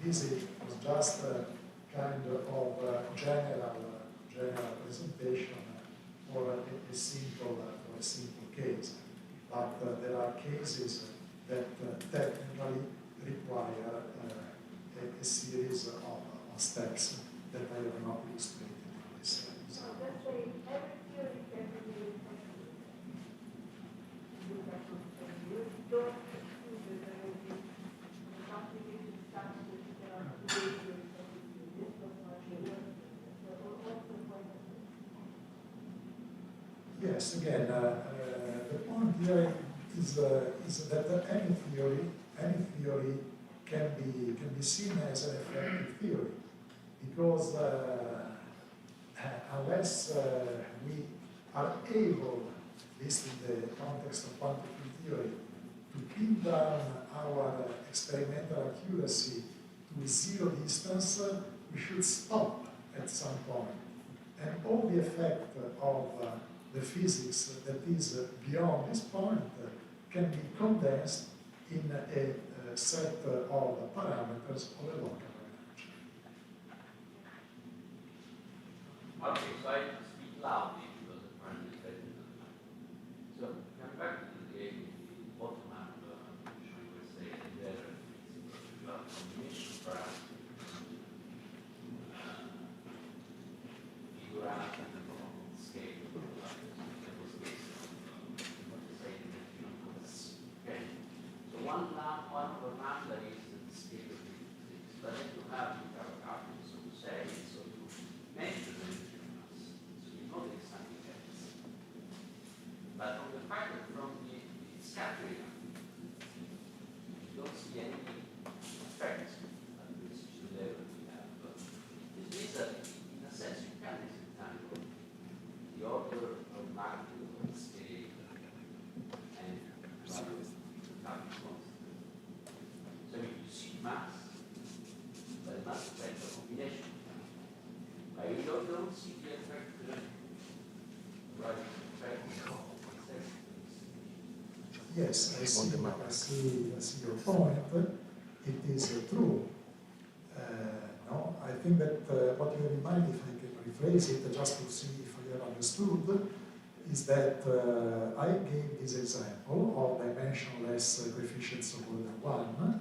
Speaker 2: this was just kind of general presentation for a simple case. But there are cases that technically require a series of steps that I have not illustrated in this slide.
Speaker 6: So let's say every theory can be you don't assume that there will be a complicated stuff that you cannot create yourself. This was not your work. What's the point of this?
Speaker 2: Yes, again, the point here is that any theory can be seen as an effective theory, because unless we are able, at least in the context of quantitative theory, to pin down our experimental accuracy to zero distance, we should stop at some point. And all the effect of the physics that is beyond this point can be condensed in a set of parameters of a local energy.
Speaker 7: Okay, so I speak loudly because apparently I didn't. So, coming back to the bottom up, should we say, there is a combination perhaps figure out the scale of the okay. So one of the lambda is the scale of the physics, but then you have the character, so to say, so you measure the mass, so you know there is something else. But from the fact that from the scattering, you don't see any effects at this level we have. This means that in a sense you can disentangle the order of magnitude of the scale and value of the time constant. So you see mass, but it must affect the combination. But you don't see the effect, right effect of
Speaker 2: Yes, I see your point. It is true. No, I think that what you have in mind, if I can rephrase it just to see if I have understood, is that I gave this example of dimensionless coefficients of order 1,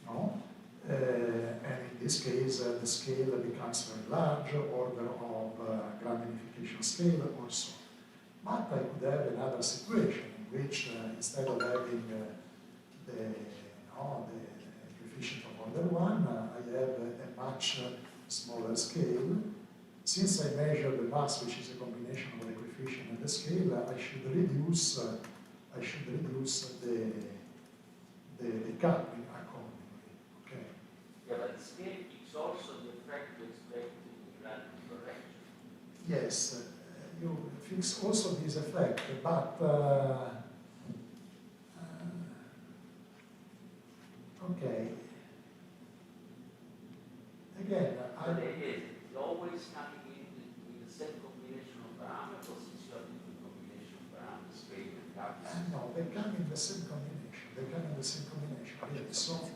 Speaker 2: no? And in this case, the scale becomes very large, order of grand unification scale, or so. But I could have another situation in which instead of having the coefficient of order 1, I have a much smaller scale. Since I measure the mass, which is a combination of the coefficient and the scale, I should reduce the coupling accordingly. Okay.
Speaker 7: Yeah, but the scale is also the effect you expect in the random correction.
Speaker 2: Yes, you fix also this effect, but okay. Again,
Speaker 7: So the idea is it's always coming in with the same combination of parameters, since you have different combination of parameters, scale and coupling.
Speaker 2: no, they come in the same combination. They come in the same combination. Yes. So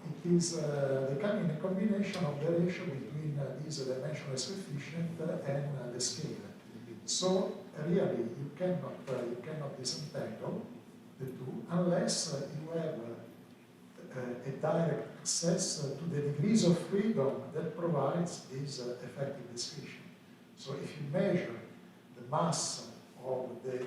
Speaker 2: it is they come in a combination of the ratio between this dimensionless coefficient and the scale. So really, you cannot disentangle the two unless you have a direct access to the degrees of freedom that provides this effective description. So if you measure the mass of the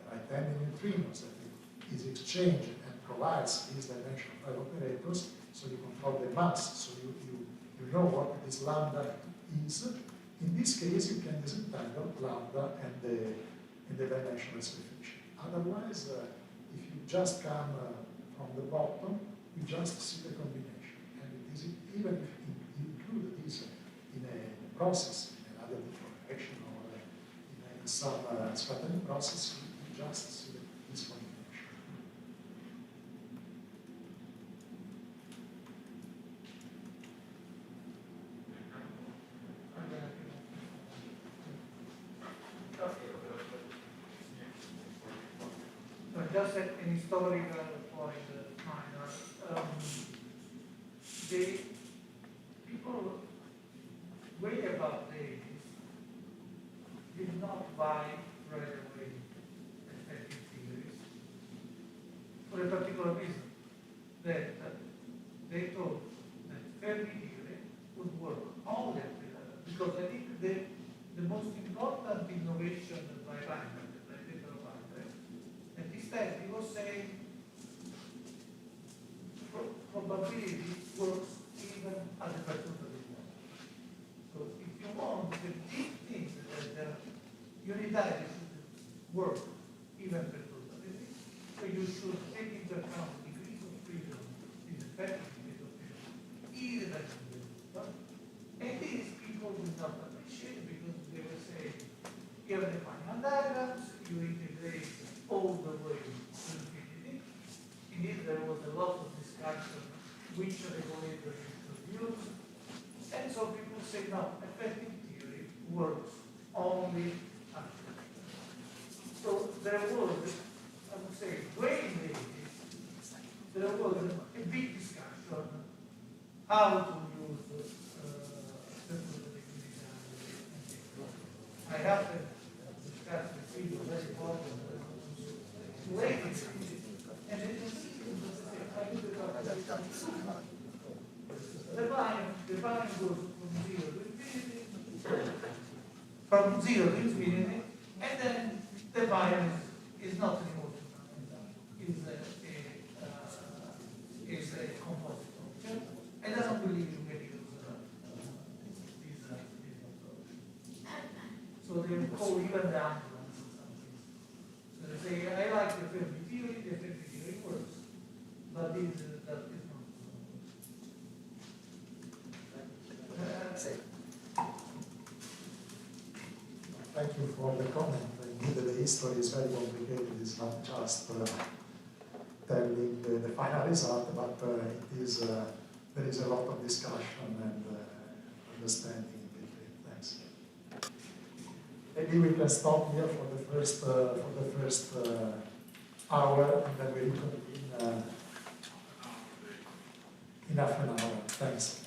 Speaker 2: right-handed neutrinos that is exchanged and provides these dimensional five operators, so you control the mass, so you know what this lambda is. In this case, you can disentangle lambda and the dimensionless coefficient. Otherwise, if you just come from the bottom, you just see the combination. And it is, even if you include this in a process, in another direction, or in some scattering process, you just see this combination.
Speaker 8: Just an historical point, minor. The people not buy right away effective theories for a particular reason, that they thought that Fermi theory would work only at the level, because I think the most important innovation by Reinhardt, at this time he was saying probability works even at the perturbative level. So if you want the deep things that unitary should work even perturbatively, so you should take into account the degrees of freedom, the effective degrees of freedom, irrespective of the. And these people will not appreciate because they will say, you have the Feynman diagrams, you integrate all the way to infinity. Indeed, there was a lot of discussion which regulator you should use. And so people say, no, effective theory works only after. So there was, I would say, way in the 80s, there was a big discussion how to use the I have to discuss with people very important late in the 80s. And it is the volume goes from 0 to infinity, and then the volume is not anymore is a composite object, and I don't believe you can use this approach. So they will call even the ambulance or something. So they say, I like the Fermi theory, the effective theory works, but that is not.
Speaker 2: Thank you for the comment. Indeed, the history is very complicated. It's not just telling the final result, but it is there is a lot of discussion and understanding in between. Thanks. Maybe we can stop here for the first hour, and then we reconvene in half an hour. Thanks.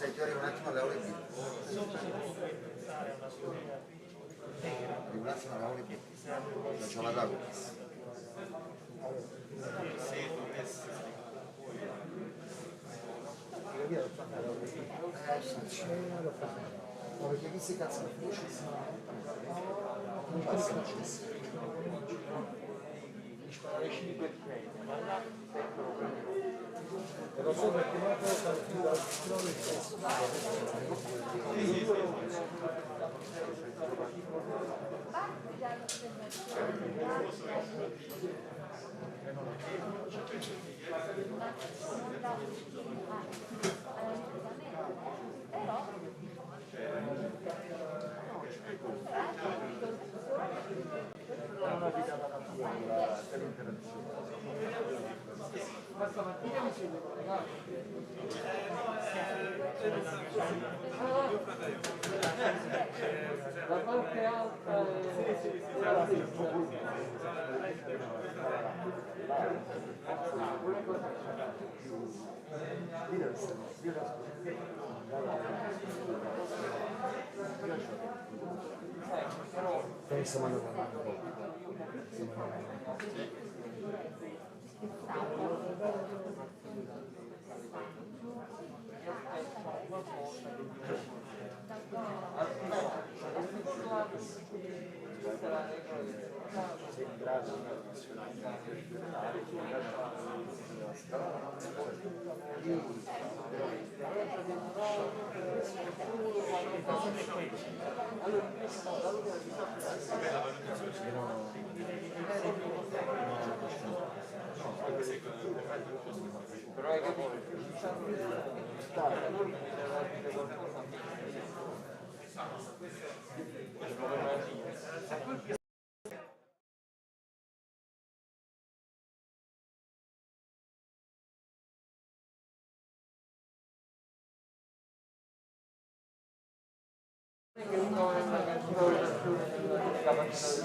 Speaker 9: Ettore, un attimo all'aula e un attimo all'aula e non c'ho la tavola. Ma perché chi si cazzo non passa lo so perché non può partire dal
Speaker 10: Ma stamattina mi siete collegato? La parte alta è la però hai capito? Che uno è una canzone della mattina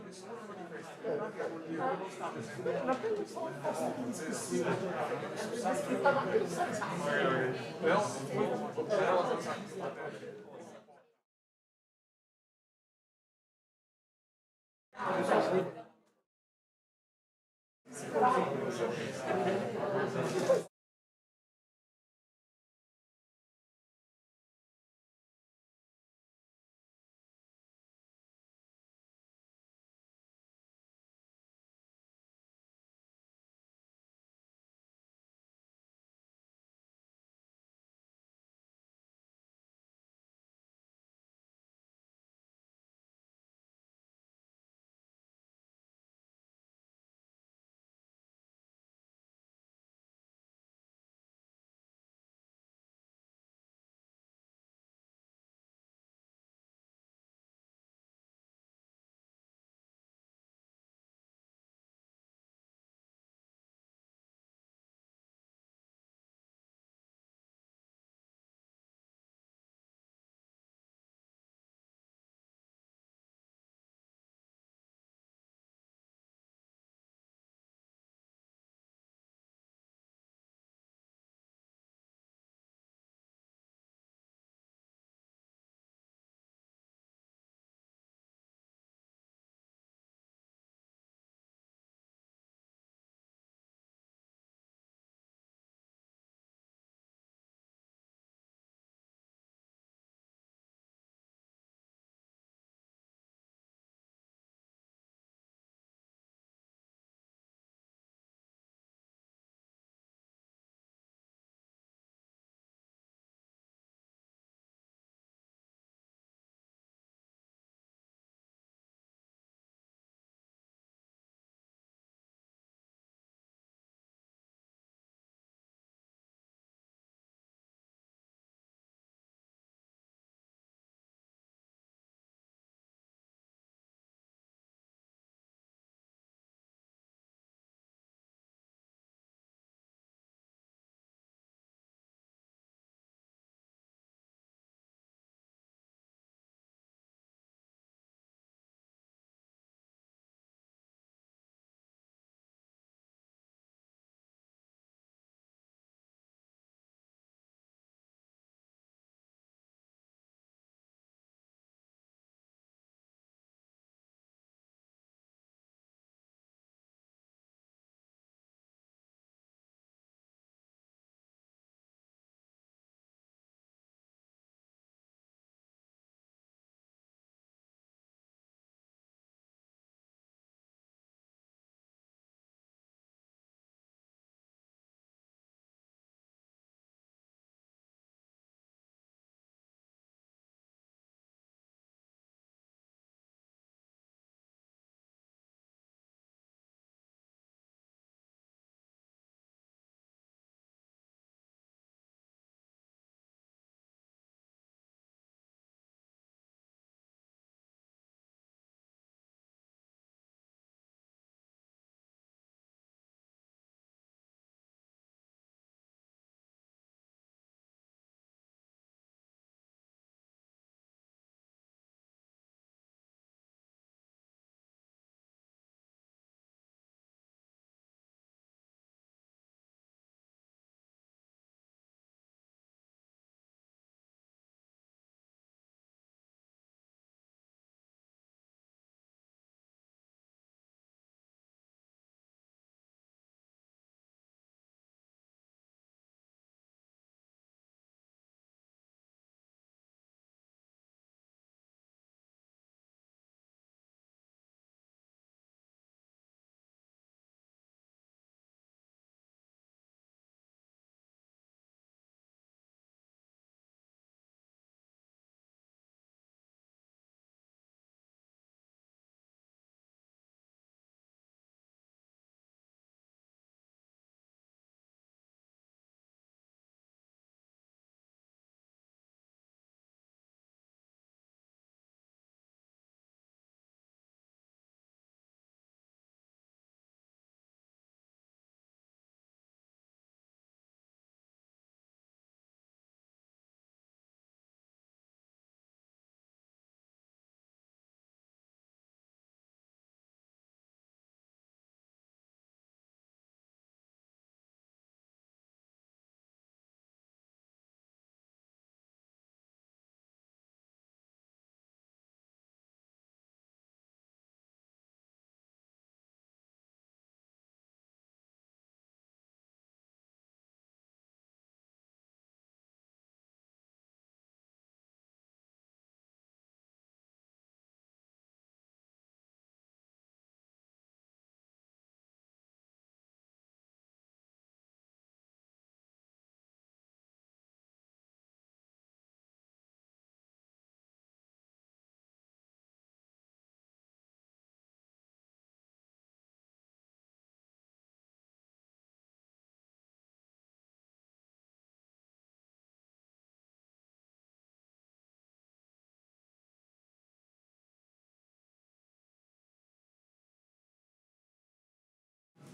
Speaker 1: nessuno manifesta, perché vuol dire che non state scrivendo.
Speaker 4: Non penso che sia un posto di discussione. È scritta anche in senso.
Speaker 1: Però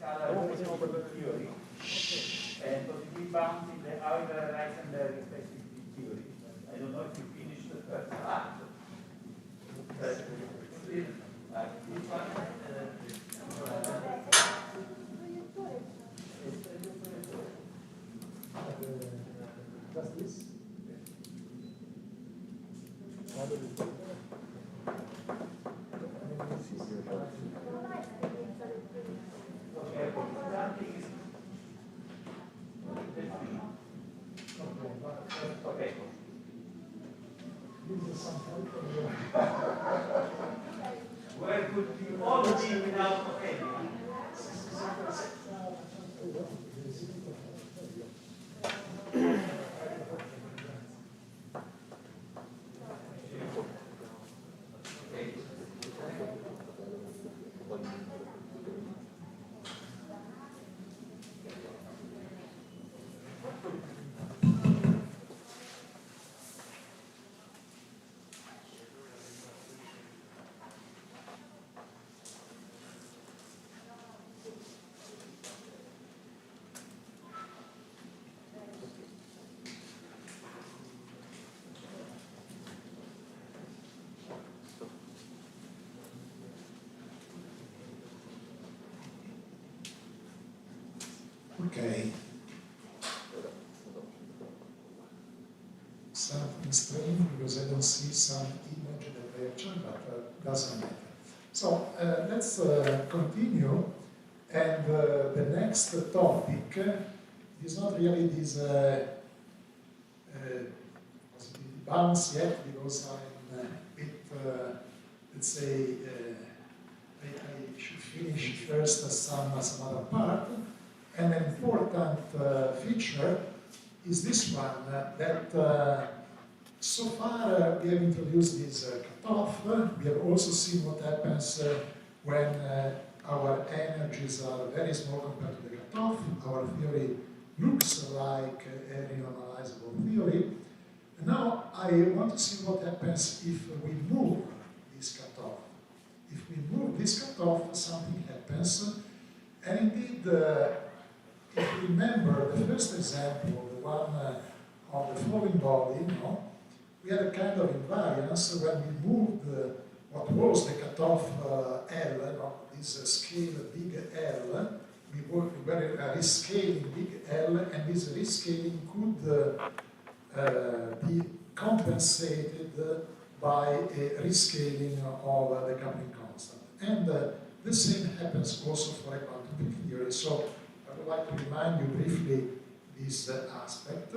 Speaker 5: scalar effective theory and possibly bouncing the Euler-Heisenberg effective theory. I don't know if you finished the first part. But still, this one,
Speaker 2: just this?
Speaker 5: Okay. Where could you all be without okay?
Speaker 2: Okay. Something strange because I don't see some image in the lecture, but doesn't matter. So let's continue. And the next topic is not really this balance yet, because I'm a bit, let's say, I should finish first some other part. And an important feature is this one, that so far we have introduced this cutoff. We have also seen what happens when our energies are very small compared to the cutoff. Our theory looks like a renormalizable theory. And now I want to see what happens if we move this cutoff. If we move this cutoff, something happens. And indeed, if you remember the first example, the one of the flowing body, we had a kind of invariance when we moved what was the cutoff L, this scale big L, we were rescaling big L, and this rescaling could be compensated by a rescaling of the coupling constant. And the same happens also for a quantum theory. So I would like to remind you briefly this aspect.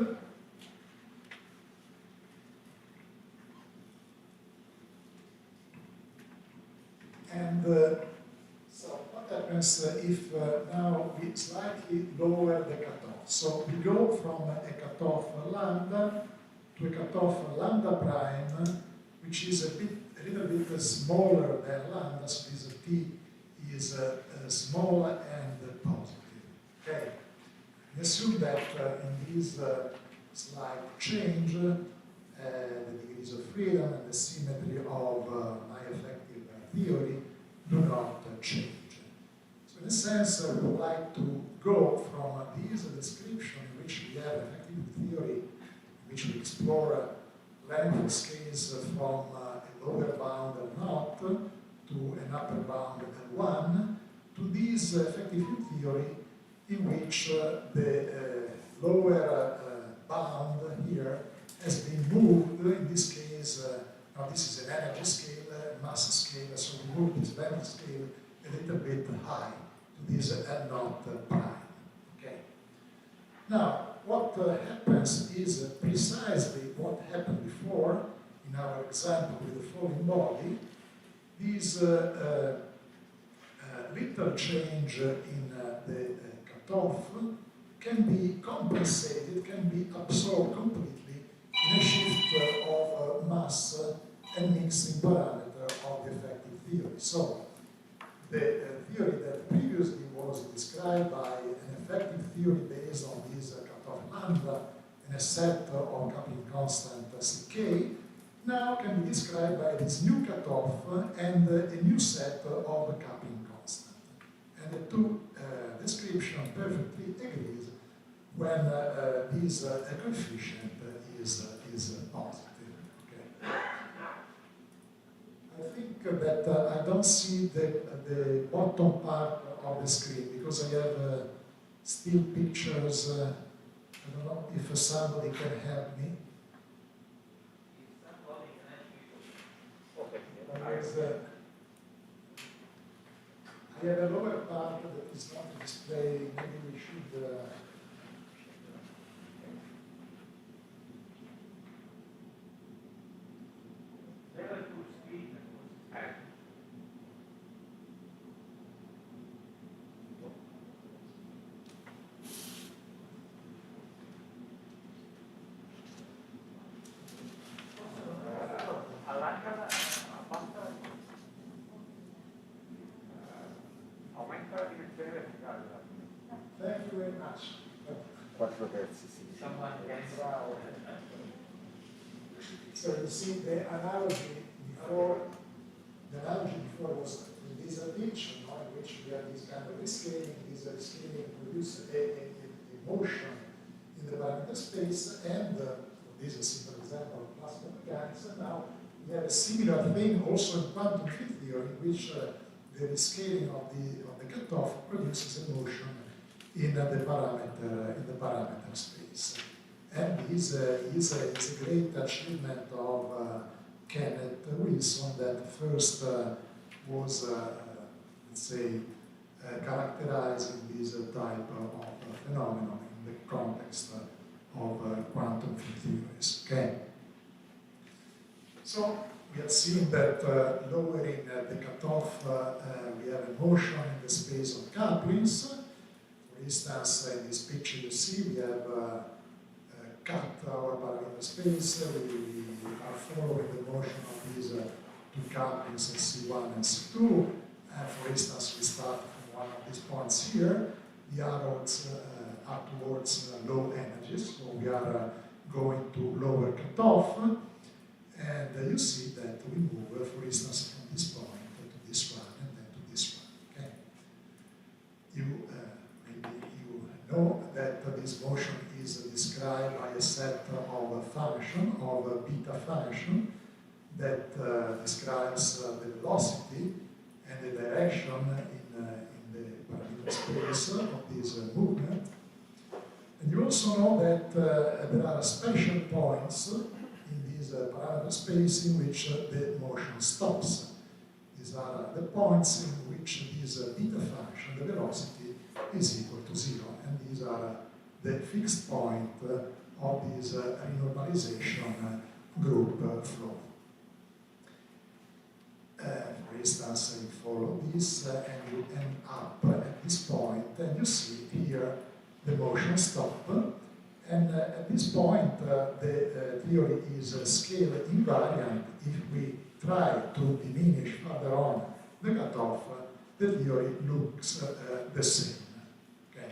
Speaker 2: And so what happens if now we slightly lower the cutoff? So we go from a cutoff lambda to a cutoff lambda prime, which is a little bit smaller than lambda, so this T is small and positive. Okay. We assume that in this slight change, the degrees of freedom and the symmetry of my effective theory do not change. So in a sense, we would like to go from this description in which we have effective theory, in which we explore length scales from a lower bound L0 to an upper bound L1, to this effective theory in which the lower bound here has been moved. In this case, now this is an energy scale, mass scale, so we move this length scale a little bit high to this L0 prime. Okay. Now, what happens is precisely what happened before in our example with the flowing body. This little change in the cutoff can be compensated, can be absorbed completely in a shift of mass and mixing parameter of the effective theory. So the theory that previously was described by an effective theory based on this cutoff lambda and a set of coupling constant Ck now can be described by this new cutoff and a new set of coupling constant. And the perfectly agrees when this coefficient is positive. Okay. I think that I don't see the bottom part of the screen because I have still pictures. I don't know if somebody can help me. I have a lower part that is not displaying. Maybe we should.
Speaker 3: Level 2 speed and aumenta la dimensione verticale.
Speaker 2: Thank you very much.
Speaker 9: 4 terzi, sì.
Speaker 2: So you see the analogy before was this addiction, in which we have this kind of rescaling. This rescaling produces a motion in the parameter space, and this is a simple example of classical mechanics. And now we have a similar thing also in quantum field theory, in which the rescaling of the cutoff produces a motion in the parameter space. And this is a great achievement of Kenneth Wilson that first was, let's say, characterizing this type of phenomenon in the context of quantum field theories. Okay. So we have seen that lowering the cutoff, we have a motion in the space of couplings. For instance, in this picture you see we have cut our parameter space. We are following the motion of these two couplings, C1 and C2. And for instance, we start from one of these points here. The arrows are towards low energies, so we are going to lower cutoff. And you see that we move, for instance, from this point to this one and then to this one. Okay? Maybe you know that this motion is described by a set of function, of a beta function, that describes the velocity and the direction in the parameter space of this movement. And you also know that there are special points in this parameter space in which the motion stops. These are the points in which this beta function, the velocity, is equal to 0. And these are the fixed point of this renormalization group flow. For instance, you follow this and you end up at this point, and you see here the motion stop. And at this point, the theory is scale invariant. If we try to diminish further on the cutoff, the theory looks the same. Okay.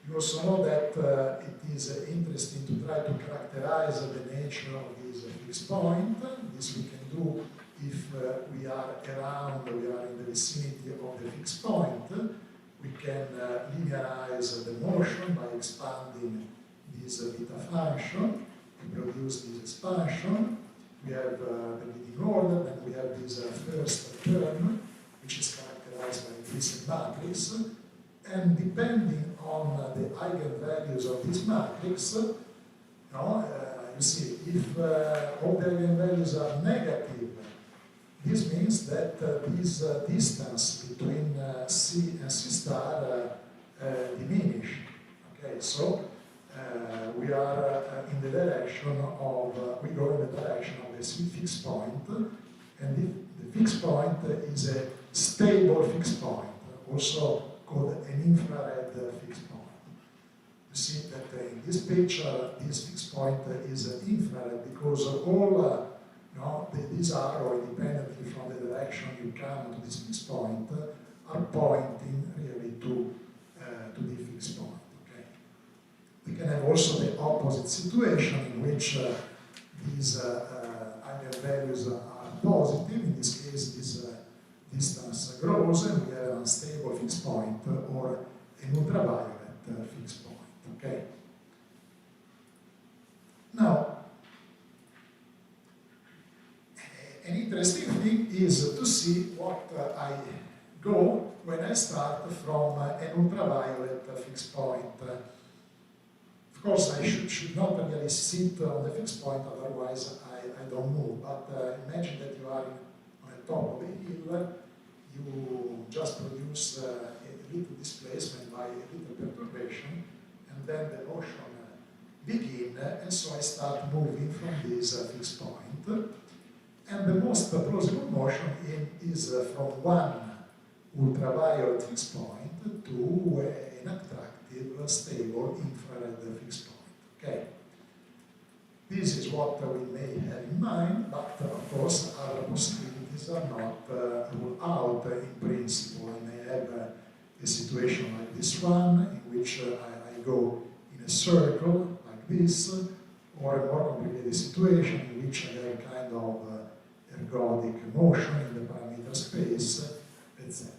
Speaker 2: You also know that it is interesting to try to characterize the nature of this fixed point. This we can do if we are around, we are in the vicinity of the fixed point. We can linearize the motion by expanding this beta function. We produce this expansion. We have the leading order, and we have this first term, which is characterized by this matrix. And depending on the eigenvalues of this matrix, you see, if all the eigenvalues are negative, this means that this distance between C and C star diminish. Okay, so we are in the direction of, we go in the direction of the C fixed point, and the fixed point is a stable fixed point, also called an infrared fixed point. You see that in this picture, this fixed point is infrared because all these arrows, independently from the direction you come to this fixed point, are pointing really to the fixed point. Okay? We can have also the opposite situation in which these eigenvalues are positive. In this case, this distance grows, and we have an unstable fixed point, or an ultraviolet fixed point, okay? Now, an interesting thing is to see what I go when I start from an ultraviolet fixed point. Of course, I should not really sit on the fixed point, otherwise I don't move. But imagine that you are on the top of a hill, you just produce a little displacement by a little perturbation, and then the motion begin, and so I start moving from this fixed point. And the most plausible motion is from one ultraviolet fixed point to an attractive, stable infrared fixed point. Okay. This is what we may have in mind, but of course other possibilities are not ruled out in principle. I may have a situation like this one, in which I go in a circle like this, or a more complicated situation in which I have kind of ergodic motion in the parameter space, etc.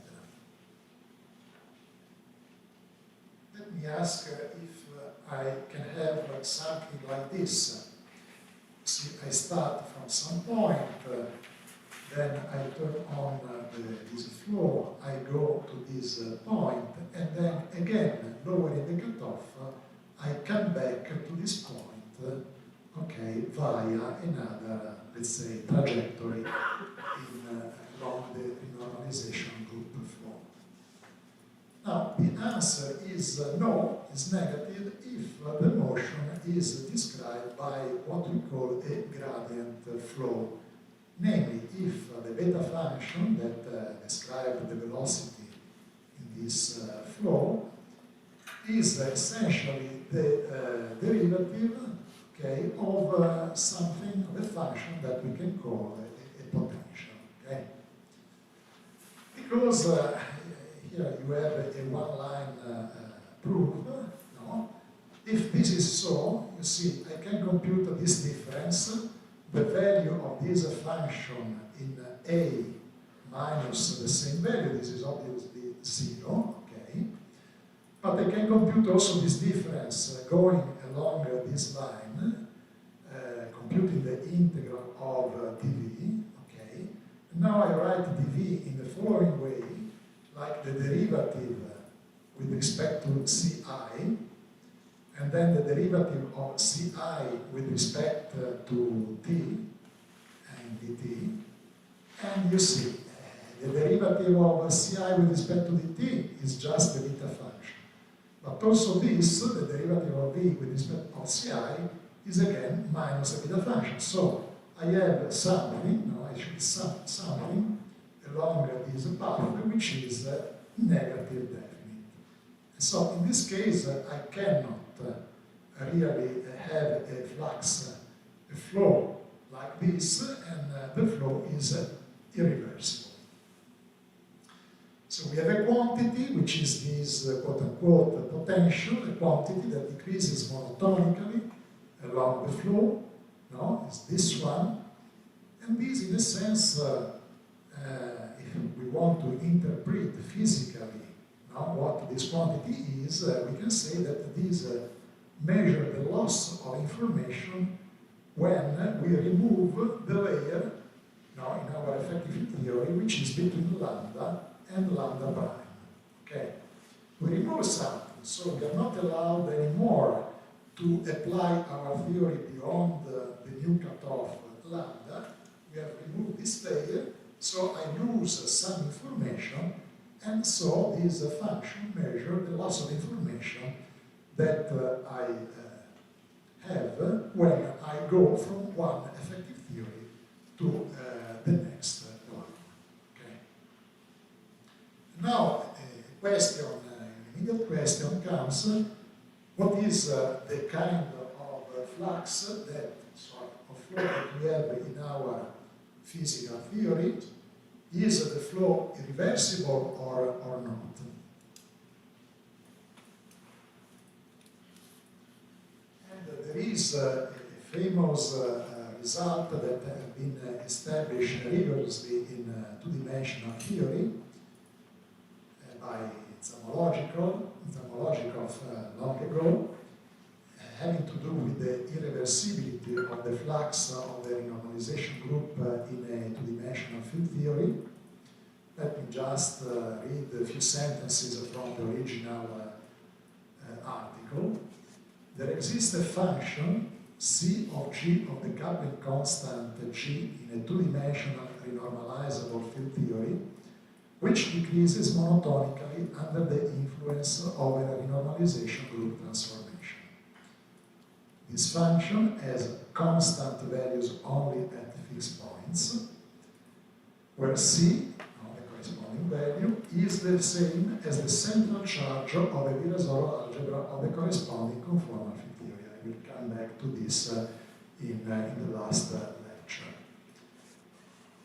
Speaker 2: Let me ask if I can have something like this. See, I start from some point, then I turn on this flow, I go to this point, and then again, lowering the cutoff, I come back to this point, okay, via another, let's say, trajectory along the renormalization group flow. Now, the answer is no, is negative, if the motion is described by what we call a gradient flow. Namely, if the beta function that describes the velocity in this flow is essentially the derivative, okay, of something, of a function that we can call a potential. Okay? Because here you have a one-line proof. No? If this is so, you see, I can compute this difference. The value of this function in A minus the same value, this is obviously 0, okay? But I can compute also this difference going along this line, computing the integral of dv, okay? Now I write dv in the following way, like the derivative with respect to ci, and then the derivative of ci with respect to t and dt, and you see the derivative of ci with respect to dt is just the beta function. But also this, the derivative of v with respect of ci, is again minus the beta function. So I have sampling, no, I should sampling along this path, which is negative definite. So in this case, I cannot really have a flux, a flow like this, and the flow is irreversible. So we have a quantity, which is this quote-unquote potential, a quantity that decreases monotonically along the flow, no, it's this one, and this in a sense, if we want to interpret physically now what this quantity is, we can say that this measures the loss of information when we remove the layer, now in our effective theory, which is between lambda and lambda prime. Okay? We remove something, so we are not allowed anymore to apply our theory beyond the new cutoff lambda. We have removed this layer, so I lose some information, and so this function measures the loss of information that I have when I go from one effective theory to the next one. Okay. Now, a question, an immediate question comes: what is the kind of flux that, of flow that we have in our physical theory? Is the flow irreversible or not? And there is a famous result that has been established rigorously in two-dimensional theory by it's a homological of long ago, having to do with the irreversibility of the flux of the renormalization group in a two-dimensional field theory. Let me just read a few sentences from the original article. There exists a function C of G of the coupling constant G in a two-dimensional renormalizable field theory, which decreases monotonically under the influence of a renormalization group transformation. This function has constant values only at fixed points, where C, the corresponding value, is the same as the central charge of a Virasoro algebra of the corresponding conformal field theory. I will come back to this in the last lecture.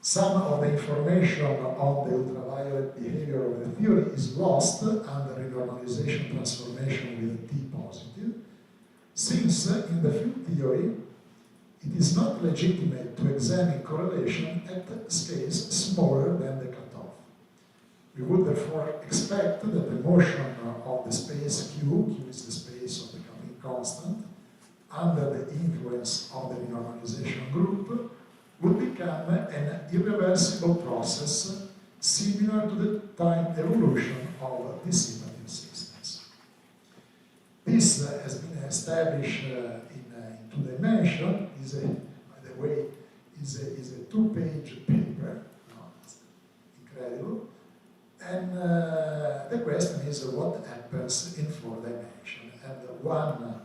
Speaker 2: Some of the information on the ultraviolet behavior of the theory is lost under renormalization transformation with T positive, since in the field theory it is not legitimate to examine correlation at scales smaller than the cutoff. We would therefore expect that the motion of the space Q is the space of the coupling constant, under the influence of the renormalization group, would become an irreversible process similar to the time evolution of dissipative systems. This has been established in two dimensions. By the way, is a two-page paper. It's incredible. And the question is what happens in 4 dimensions. And one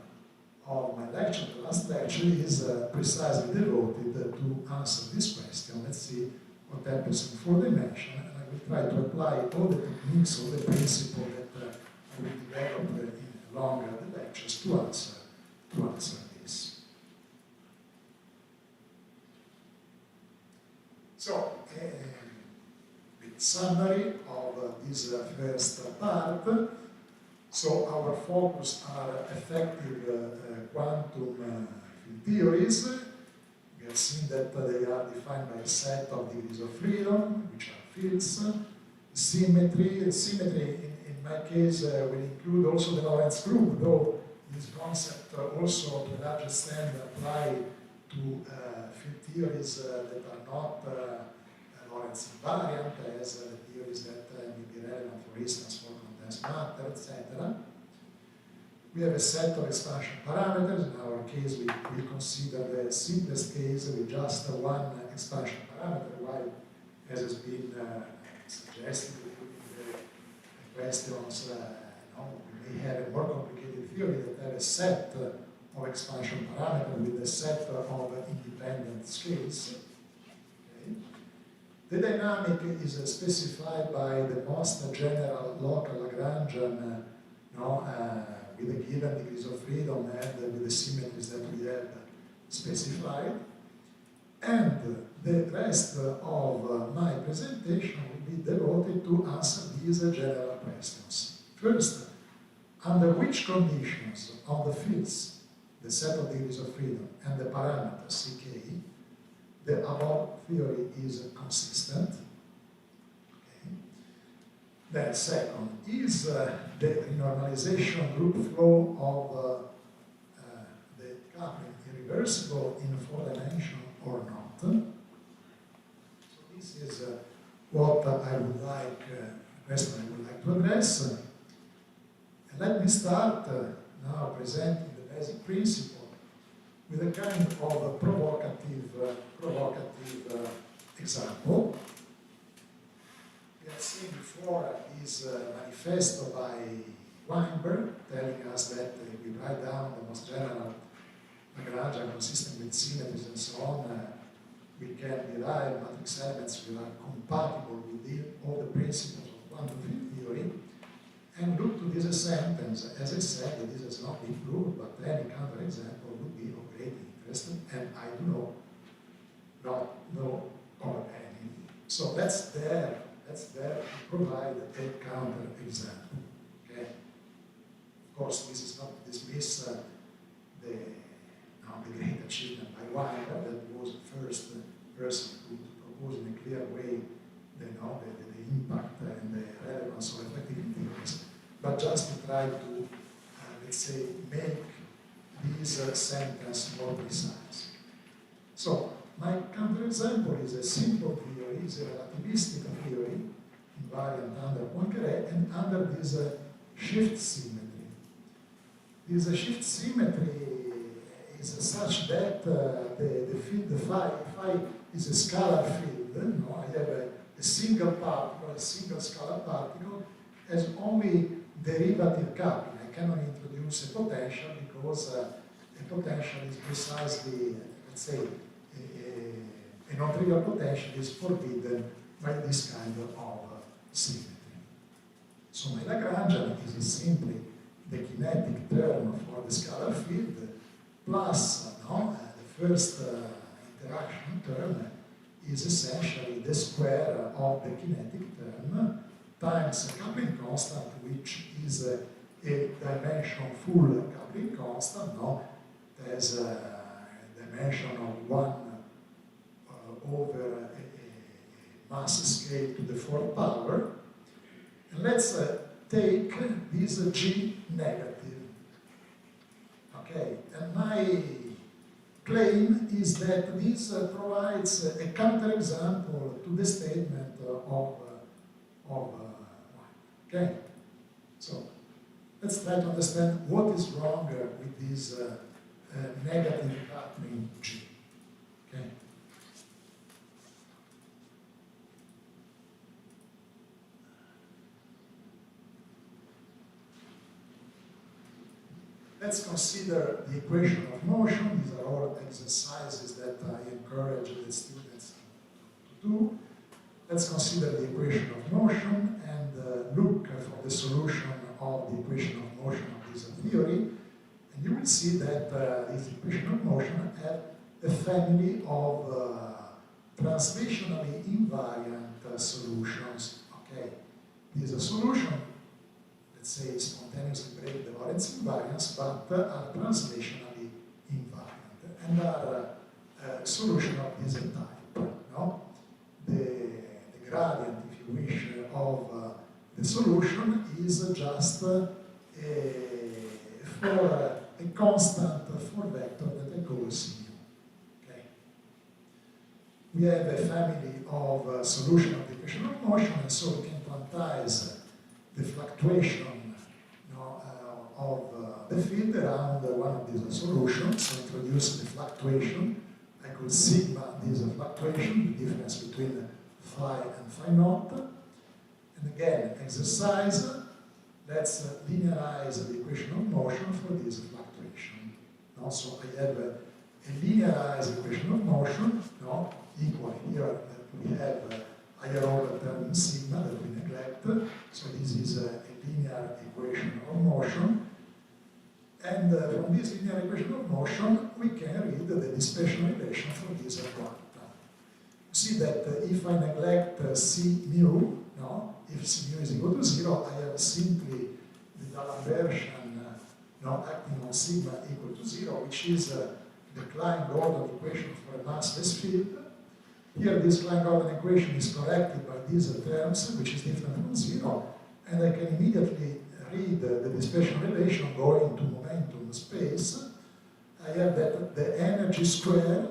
Speaker 2: of my lecture, the last lecture, is precisely devoted to answer this question. Let's see what happens in 4 dimensions, and I will try to apply all the techniques, all the principles that I will develop along the lectures to answer this. So, with summary of this first part. So our focus are effective quantum field theories. We have seen that they are defined by a set of degrees of freedom, which are fields. Symmetry. Symmetry, in my case, will include also the Lorentz group, though this concept also to a large extent apply to field theories that are not Lorentz invariant, as the theories that may be relevant, for instance, for condensed matter, etc. We have a set of expansion parameters. In our case, we consider the simplest case with just one expansion parameter, while, as has been suggested in the questions, we may have a more complicated theory that have a set of expansion parameters with a set of independent scales. The dynamic is specified by the most general local Lagrangian with the given degrees of freedom and with the symmetries that we have specified. And the rest of my presentation will be devoted to answer these general questions. First, under which conditions of the fields, the set of degrees of freedom, and the parameter Ck, the above theory is consistent. Okay. Then second, is the renormalization group flow of the coupling irreversible in 4 dimensions or not? So this is what I would like, question I would like to address. And let me start now presenting the basic principle with a kind of provocative example. We have seen before this manifesto by Weinberg telling us that if we write down the most general Lagrangian consistent with symmetries and so on, we can derive matrix elements that are compatible with all the principles of quantum field theory. And look to this sentence. As I said, this has not been proved, but any counterexample would be of great interest, and I do not know of any. So that's there to provide a counterexample. Okay. Of course, this is not to dismiss the great achievement by Weinberg, that was the first person who proposed in a clear way the impact and the relevance of effective theories. just to try to, let's say, make this sentence more precise. So, my counterexample is a simple theory, is a relativistic theory, invariant under Poincare, and under this shift symmetry. This shift symmetry is such that the field phi is a scalar field. No? I have a single particle, a single scalar particle, has only derivative coupling. I cannot introduce a potential because a potential is precisely, let's say, a non-trivial potential is forbidden by this kind of symmetry. So my Lagrangian is simply the kinetic term for the scalar field plus the first interaction term is essentially the square of the kinetic term times a coupling constant, which is a dimension full coupling constant. There's a dimension of 1 over a mass scale to the 4th power. And let's take this G negative. Okay, and my claim is that this provides a counterexample to the statement of okay. So let's try to understand what is wrong with this negative coupling G. Okay. Let's consider the equation of motion. These are all exercises that I encourage the students to do. Let's consider the equation of motion and look for the solution of the equation of motion of this theory. And you will see that this equation of motion has a family of translationally invariant solutions. Okay, this is a solution, let's say, spontaneously break the Lorentz invariance, but are translationally invariant and are a solution of this type. No? The gradient, if you wish, of the solution is just for a constant for vector that I call C. Okay. We have a family of solution of the equation of motion, and so we can quantize the fluctuation of the field around one of these solutions. So introduce the fluctuation. I could sigma this fluctuation, the difference between phi and phi naught. And again, exercise. Let's linearize the equation of motion for this fluctuation. So I have a linearized equation of motion, equal here we have higher order term sigma that we neglect. So this is a linear equation of motion. And from this linear equation of motion, we can read the dispersion relation for this quanta. You see that if I neglect C mu, if C mu is equal to 0, I have simply the D'Alembertian acting on sigma equal to 0, which is the Klein-Gordon equation for a massless field. Here, this Klein-Gordon equation is corrected by these terms, which is different from 0, and I can immediately read the dispersion relation going to momentum space. I have that the energy square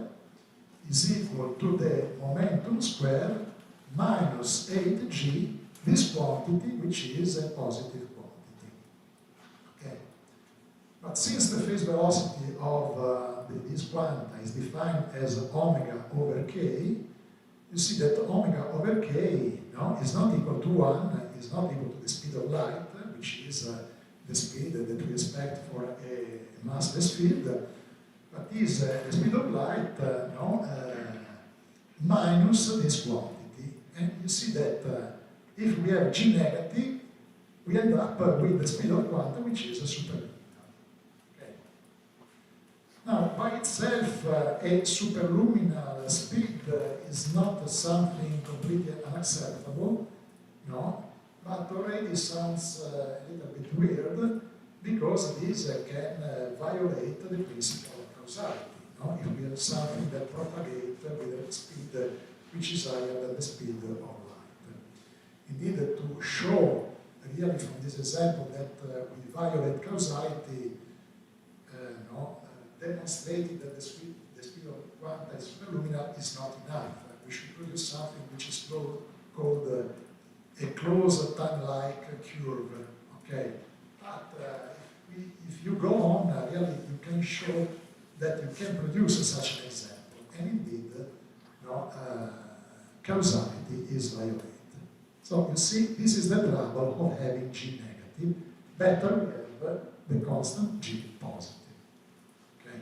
Speaker 2: is equal to the momentum square minus 8g, this quantity, which is a positive quantity. Okay. But since the phase velocity of this quanta is defined as omega over k, you see that omega over k is not equal to 1, is not equal to the speed of light, which is the speed that we expect for a massless field, but is the speed of light minus this quantity. And you see that if we have g negative, we end up with the speed of quantum, which is a superluminal. Okay. Now, by itself, a superluminal speed is not something completely unacceptable, but already sounds a little bit weird, because this can violate the principle of causality. If we have something that propagates with a speed which is higher than the speed of light. Indeed, to show really from this example that with violet causality demonstrated that the speed of quanta is superluminal is not enough. We should produce something which is called a closed time-like curve. Okay, but if you go on, really you can show that you can produce such an example, and indeed, causality is violated. So you see, this is the trouble of having G negative. Better we have the constant G positive. Okay.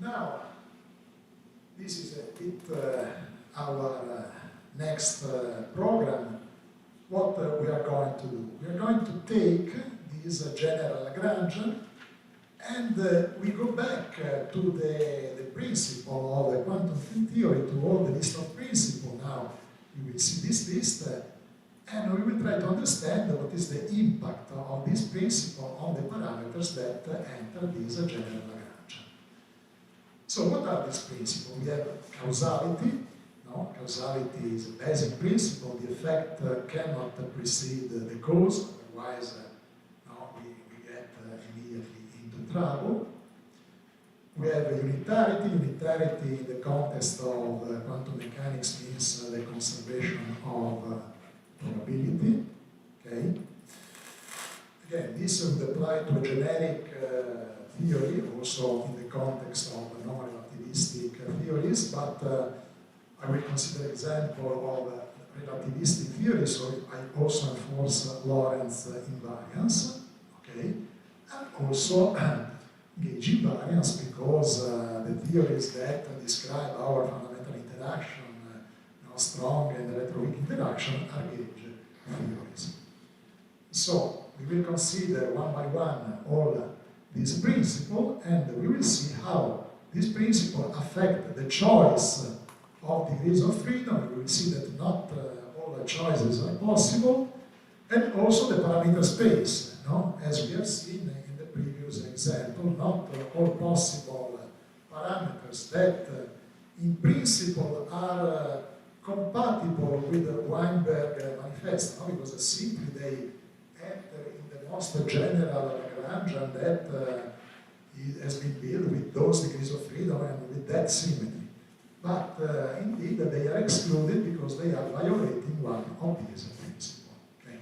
Speaker 2: Now, this is a bit our next program. What we are going to do? We are going to take this general Lagrangian and we go back to the principle of the quantum field theory, to all the list of principles. Now you will see this list and we will try to understand what is the impact of this principle on the parameters that enter this general Lagrangian. So what are these principles? We have causality. Causality is a basic principle. The effect cannot precede the cause, otherwise we get immediately into trouble. We have unitarity. Unitarity in the context of quantum mechanics means the conservation of probability. Okay. Again, this would apply to a generic theory, also in the context of non-relativistic theories, but I will consider example of relativistic theory, so I also enforce Lorentz invariance, okay, and also gauge invariance because the theories that describe our fundamental interaction, strong and electroweak interaction, are gauge theories. So we will consider one by one all these principles, and we will see how these principles affect the choice of degrees of freedom. We will see that not all the choices are possible, and also the parameter space, as we have seen in the previous example, not all possible parameters that in principle are compatible with the Weinberg manifesto, because simply they enter in the most general Lagrangian that has been built with those degrees of freedom and with that symmetry. But indeed, they are excluded because they are violating one of these principles. Okay.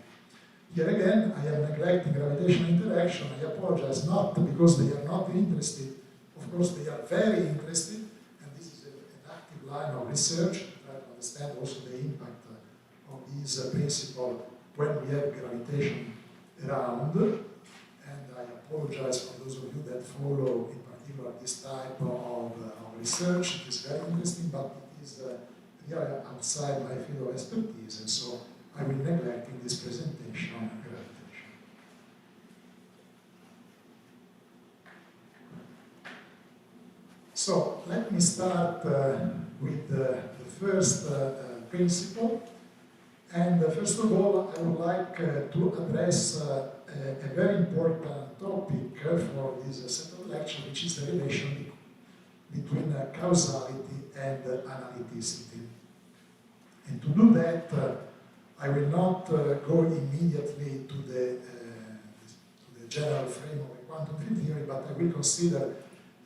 Speaker 2: Here again, I am neglecting gravitational interaction. I apologize, not because they are not interested. Of course, they are very interested, and this is an active line of research to try to understand also the impact of these principles when we have gravitation around. And I apologize for those of you that follow, in particular, this type of research. It is very interesting, but it is really outside my field of expertise, and so I will neglect in this presentation gravitation. So let me start with the first principle. And first of all, I would like to address a very important topic for this set of lectures, which is the relation between causality and analyticity. And to do that, I will not go immediately to the general frame of a quantum field theory, but I will consider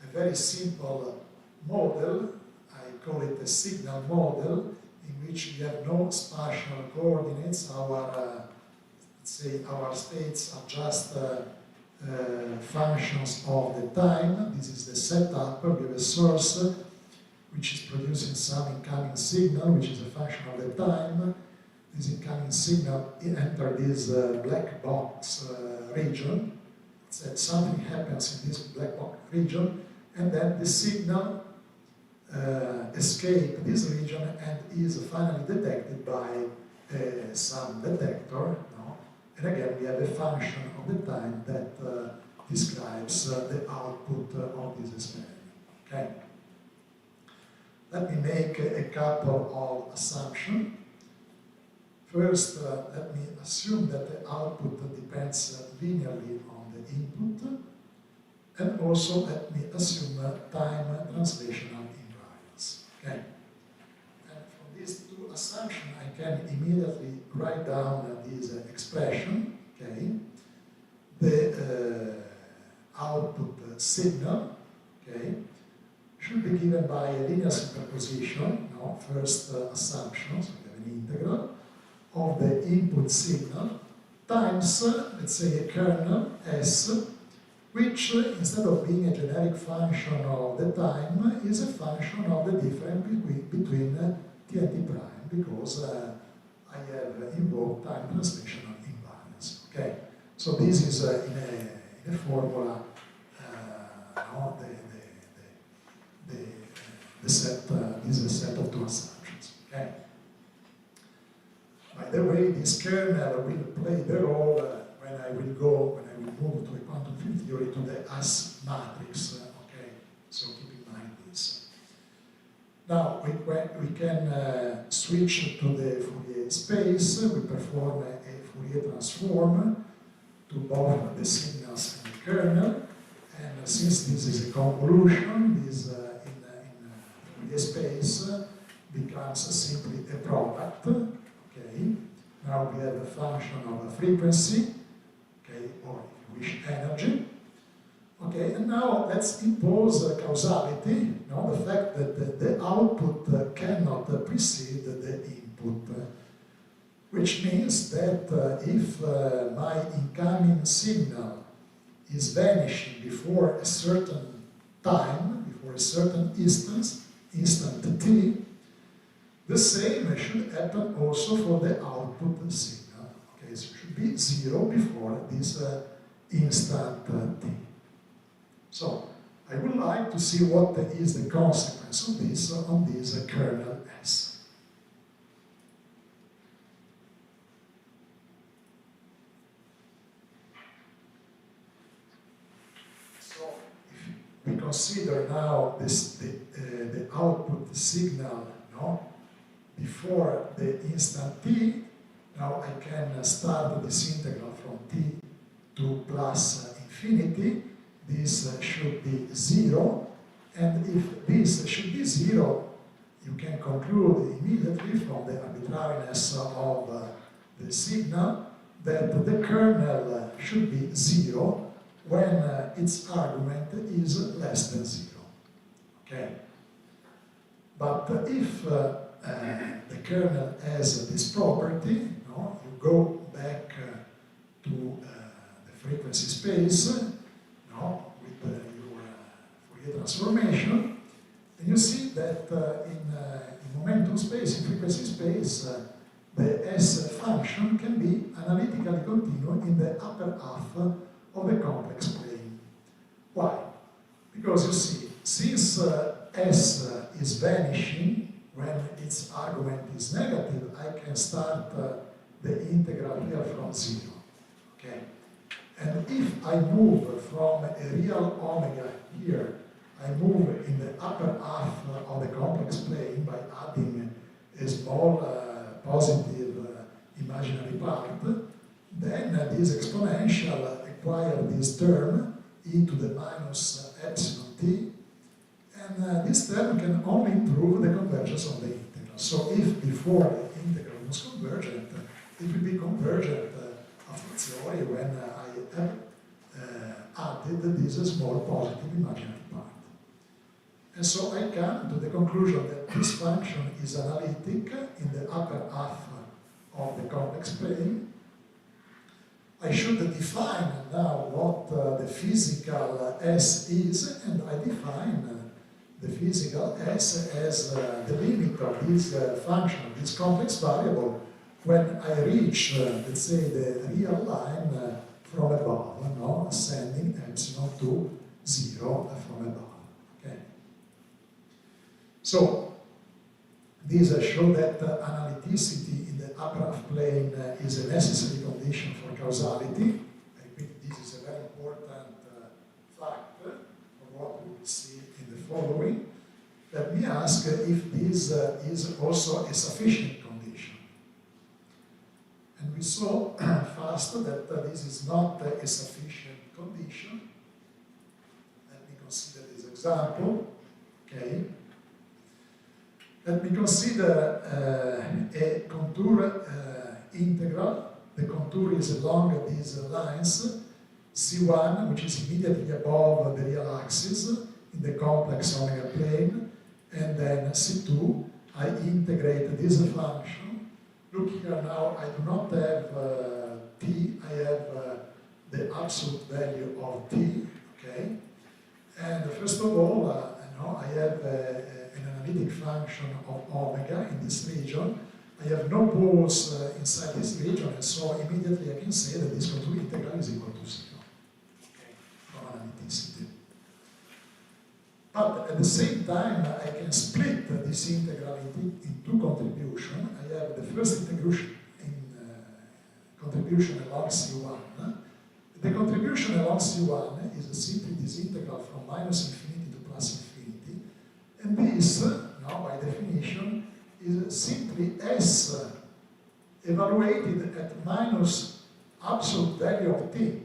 Speaker 2: a very simple model. I call it a signal model, in which we have no spatial coordinates. Our, let's say, our states are just functions of the time. This is the setup. We have a source which is producing some incoming signal, which is a function of the time. This incoming signal enters this black box region. So something happens in this black box region, and then the signal escapes this region and is finally detected by some detector. And again, we have a function of the time that describes the output of this experiment. Okay. Let me make a couple of assumptions. First, let me assume that the output depends linearly on the input, and also let me assume time translational invariance. Okay. And from this we write down this expression, okay, the output signal, okay, should be given by a linear superposition, first assumption, so we have an integral, of the input signal times, let's say, a kernel S, which instead of being a generic function of the time, is a function of the difference between t and t prime, because I have invoked time translational invariance. Okay, so this is in a formula, the set. This is a set of two assumptions. Okay. By the way, this kernel will play the role when I will move to a quantum field theory to the S matrix. Okay, so keep in mind this. Now we can switch to the Fourier space. We perform a Fourier transform to both the signals and the kernel. And since this is a convolution, this in Fourier space becomes simply a product. Okay. Now we have a function of a frequency, okay, or if you wish, energy. Okay, and now let's impose causality, the fact that the output cannot precede the input, which means that if my incoming signal is vanishing before a certain time, before a certain instant t, the same should happen also for the output signal. Okay, so it should be 0 before this instant t. So I would like to see what is the consequence of this on this kernel S. So if we consider now the output signal, before the instant t, now I can start this integral from t to plus infinity. This should be 0, and if this should be 0, you can conclude immediately from the arbitrariness of the signal that the kernel should be 0 when its argument is less than 0. Okay? But if the kernel has this property, you go back to the frequency space, with your Fourier transformation, and you see that in momentum space, in frequency space, the S function can be analytically continuous in the upper half of the complex plane. Why? Because you see, since S is vanishing when its argument is negative, I can start the integral here from 0. Okay? And if I move from a real omega here, I move in the upper half of the complex plane by adding a small positive imaginary part, then this exponential acquires this term e to the minus epsilon t, and this term can only improve the convergence of the integral. So if before the integral was convergent, it will be convergent a fortiori when I have added this small positive imaginary part. And so I come to the conclusion that this function is analytic in the upper half of the complex plane. I should define now what the physical S is, and I define the physical S as the limit of this function, this complex variable, when I reach, let's say, the real line from above, ascending epsilon to 0 from above. Okay. So these show that analyticity in the upper half plane is a necessary condition for causality. I think this is a very important fact for what we will see in the following. Let me ask if this is also a sufficient condition. And we saw fast that this is not a sufficient condition. Let me consider this example. Okay. Let me consider a contour integral. The contour is along these lines. C1, which is immediately above the real axis in the complex omega plane, and then C2, I integrate this function. Look here now, I do not have t, I have the absolute value of t, okay? And first of all, I have an analytic function of omega in this region. I have no balls inside this region, and so immediately I can say that this contour integral is equal to 0. Okay, from analyticity. But at the same time, I can split this integral in two contributions. I have the first integration in contribution along C1. The contribution along C1 is simply this integral from minus infinity to plus infinity. And this, now by definition, is simply S evaluated at minus absolute value of t.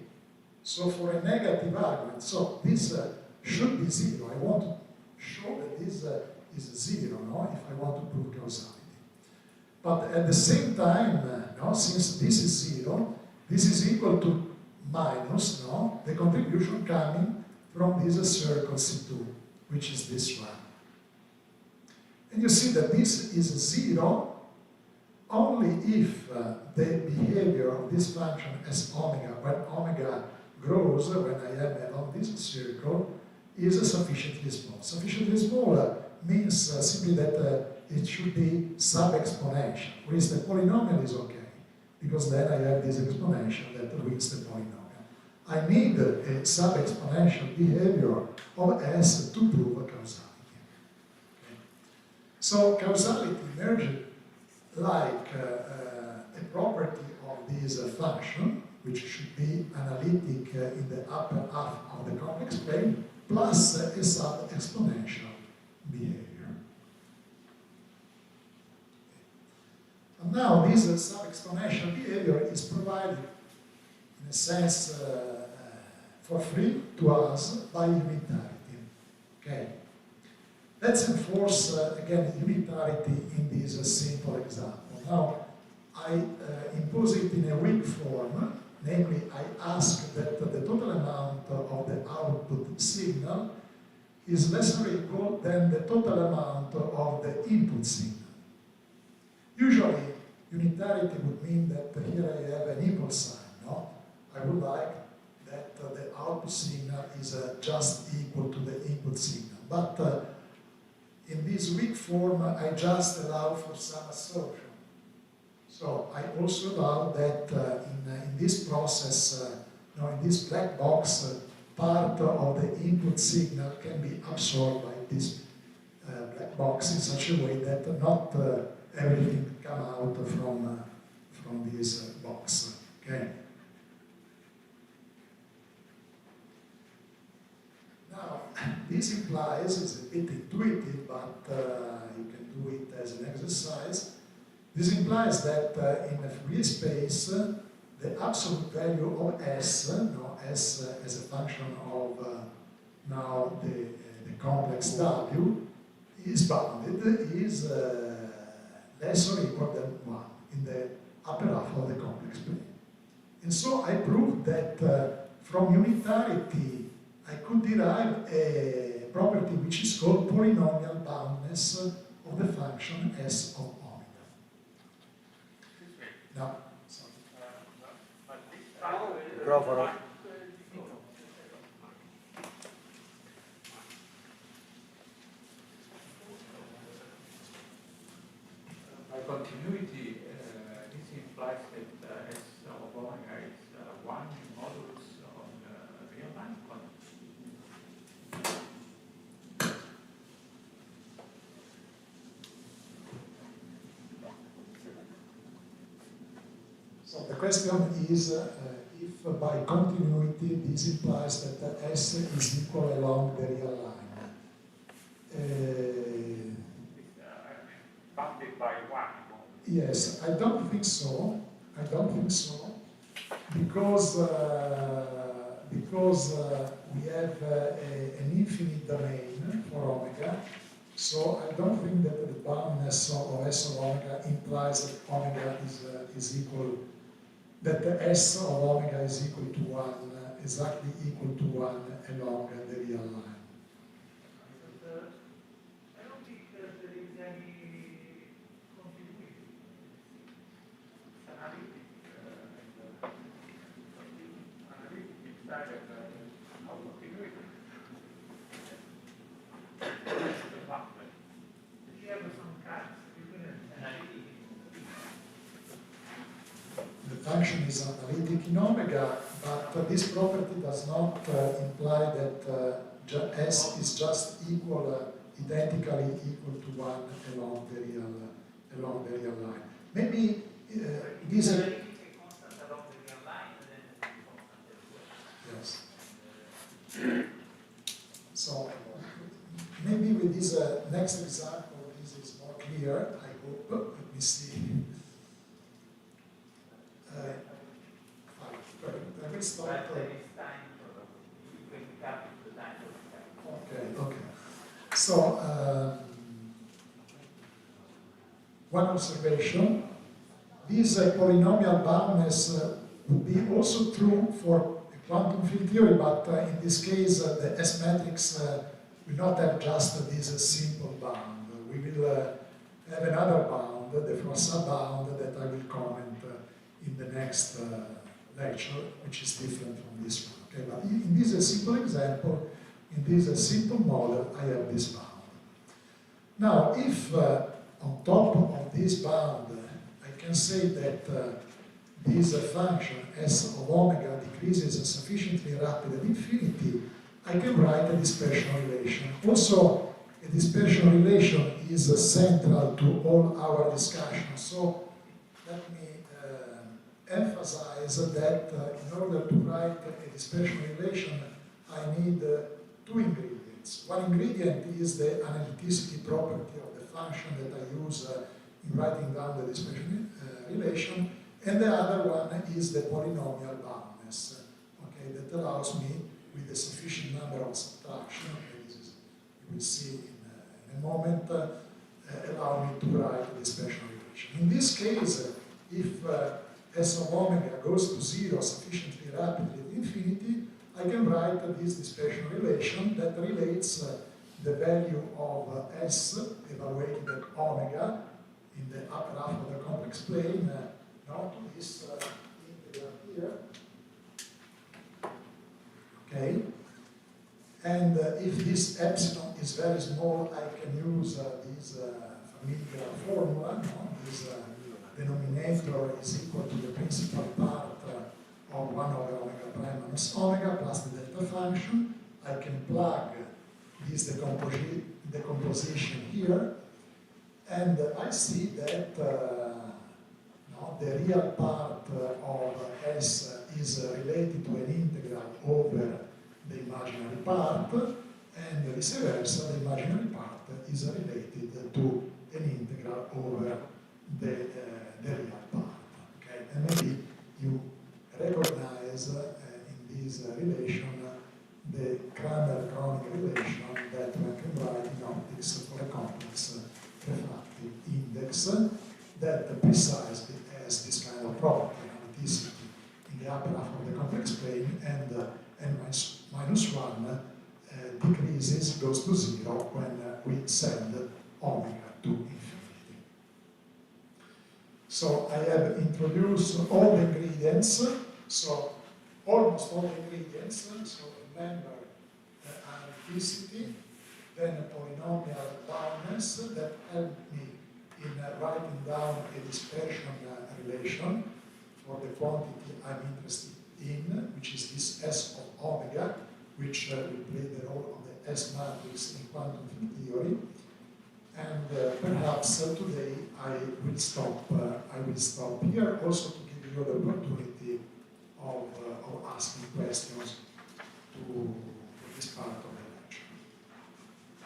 Speaker 2: So for a negative argument, so this should be 0. I want to show that this is 0, no? If I want to prove causality. But at the same time, since this is 0, this is equal to minus, the contribution coming from this circle C2, which is this one. And you see that this is 0 only if the behavior of this function as omega, when omega grows, when I am along this circle, is sufficiently small. Sufficiently small means simply that it should be sub-exponential, whereas the polynomial is okay, because then I have this exponential that wins the polynomial. I need a sub-exponential behavior of S to prove causality. Okay. So causality emerged like a property of this function, which should be analytic in the upper half of the complex plane, plus a sub-exponential behavior. And now this sub-exponential behavior is provided, in a sense, for free to us by unitarity. Okay. Let's enforce again unitarity in this simple example. Now, I impose it in a weak form, namely, I ask that the total amount of the output signal is less or equal than the total amount of the input signal. Usually, unitarity would mean that here I have an impulse sign, no? I would like that the output signal is just equal to the input signal. But in this weak form, I just allow for some assumption. So I also allow that in this process, in this black box, part of the input signal can be absorbed by this black box in such a way that not everything come out from this box. Okay. Now, this implies, it's a bit intuitive, but you can do it as an exercise. This implies that in a Fourier space, the absolute value of S, S as a function of now the complex W, is bounded, is less or equal than 1 in the upper half of the complex plane. And so I proved that from unitarity, I could derive a property which is called polynomial boundness of the function S of omega. Now,
Speaker 9: Microfono.
Speaker 3: By continuity, this implies that S of omega is 1 modulus of the real line.
Speaker 2: so the question is if by continuity this implies that S is equal along the real line.
Speaker 3: Bounded by 1.
Speaker 2: Yes, I don't think so. I don't think so, because we have an infinite domain for omega, So I don't think that the boundness of S of omega implies that omega is equal, that the S of omega is equal to 1, exactly equal to 1 along the real line.
Speaker 8: I don't think that there is any continuity. Analytic side of continuity. If you have some cards, you can analytic.
Speaker 2: The function is analytic in omega, but this property does not imply that S is just equal, identically equal to 1 along the real line. Maybe this is...
Speaker 5: constant along the real line and then constant
Speaker 2: Yes.
Speaker 5: elsewhere.
Speaker 2: So maybe with this next example, this is more clear, I hope. Let me see. Fine. Perfect. I will start. Okay. So, one observation. This polynomial boundness would be also true for quantum field theory, but in this case, the S matrix will not have just this simple bound. We will have another bound, the Froissart bound, that I will comment in the next lecture, which is different from this one. Okay, but in this simple example, in this simple model, I have this bound. Now, if on top of this bound, I can say that this function S of omega decreases sufficiently rapid at infinity, I can write a dispersion relation. Also, a dispersion relation is central to all our discussions. So let me emphasize that in order to write a dispersion relation, I need two ingredients. One ingredient is the analyticity property of the function that I use in writing down the dispersion relation, and the other one is the polynomial boundness, okay, that allows me, with a sufficient number of subtraction, you will see in a moment, allow me to write the dispersion relation. In this case, if S of omega goes to 0 sufficiently rapidly at infinity, I can write this dispersion relation that relates the value of S evaluated at omega in the upper half of the complex plane now to this integral here. Okay? And if this epsilon is very small, I can use this familiar formula. This denominator is equal to the principal part of 1 over omega prime minus omega plus the delta function. I can plug this decomposition here, and I see that the real part of S is related to an integral over the imaginary part, and vice versa, the imaginary part is related to an integral over the real part. Okay? And maybe you recognize in this relation the Kramer-Kronig relation that one can write in optics for a complex refractive index that precisely has this kind of property, analyticity, in the upper half of the complex plane, and n minus 1 decreases, goes to 0 when we send omega to infinity. So I have introduced all the ingredients, so almost all the ingredients, so remember analyticity, then a polynomial boundness that help me in writing down a dispersion relation for the quantity I'm interested in, which is this S of omega, which will play the role of the S matrix in quantum field theory. And perhaps today I will stop here, also to give you the opportunity of asking questions to this part of the lecture.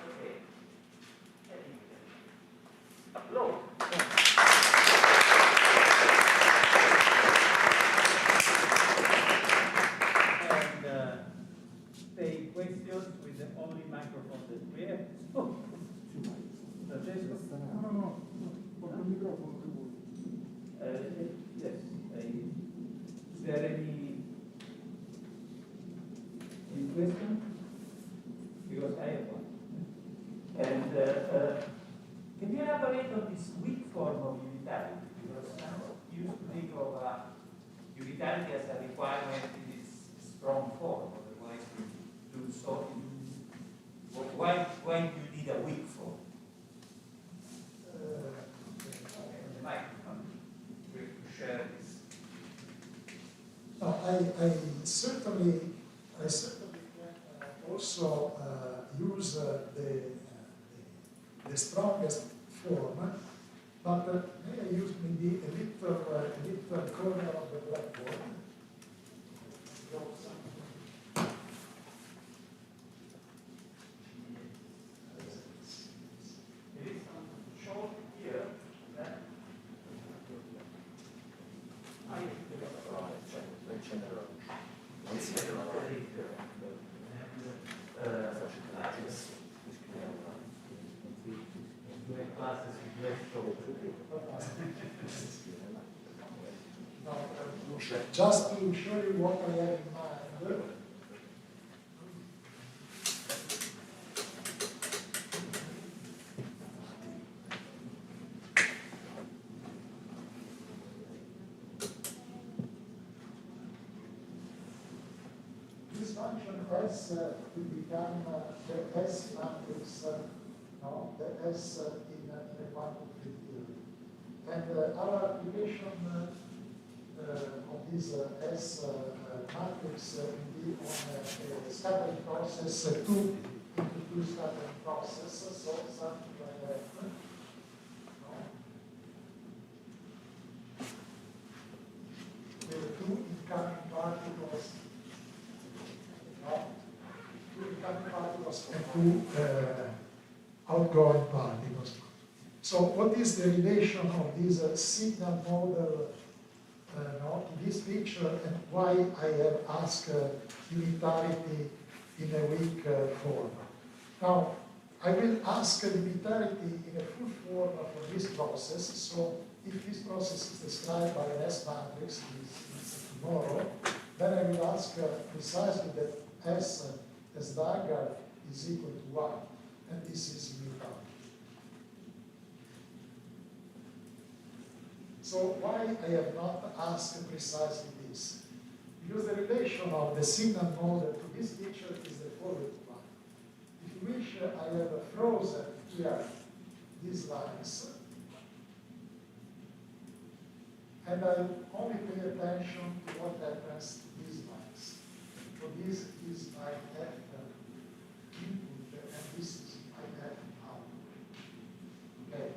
Speaker 5: Okay. Applause. And take questions with the only microphone that we have.
Speaker 10: No, no, porta il microfono che vuoi.
Speaker 5: Yes. Is there any question? Because I have one. And can you elaborate on this weak form of unitarity? Because you used to think of unitarity as a requirement in its strong form, otherwise you do so. Why do you need a weak form? The microphone to share this.
Speaker 2: No, I certainly can also use the strongest form, but may I use maybe a little corner of the blackboard? Just to show you what I have in mind, this function S to become the S matrix, no, the S in a quantum field theory. And our application of this S matrix will be on a scattering process, 2 into 2 scattering process, so something like that. No? With 2 incoming particles, no? 2 incoming particles and 2 outgoing particles. So what is the relation of this signal model in this picture, and why I have asked unitarity in a weak form? Now, I will ask unitarity in a full form for this process, so if this process is described by an S matrix, is tomorrow, then I will ask precisely that S as dagger is equal to 1, and this is unitarity. So why I have not asked precisely this? Because the relation of the signal model to this picture is the following one. If you wish, I have frozen here these lines, and I only pay attention to what happens to these lines. So this is my F input, and this is my F output. Okay.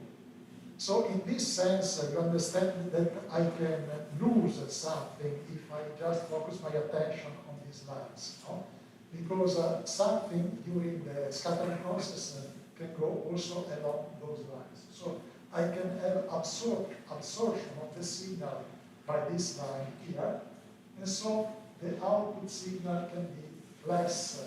Speaker 2: So in this sense, you understand that I can lose something if I just focus my attention on these lines, no? Because something during the scattering process can go also along those lines. So I can have absorption of the signal by this line here, and so the output signal can be less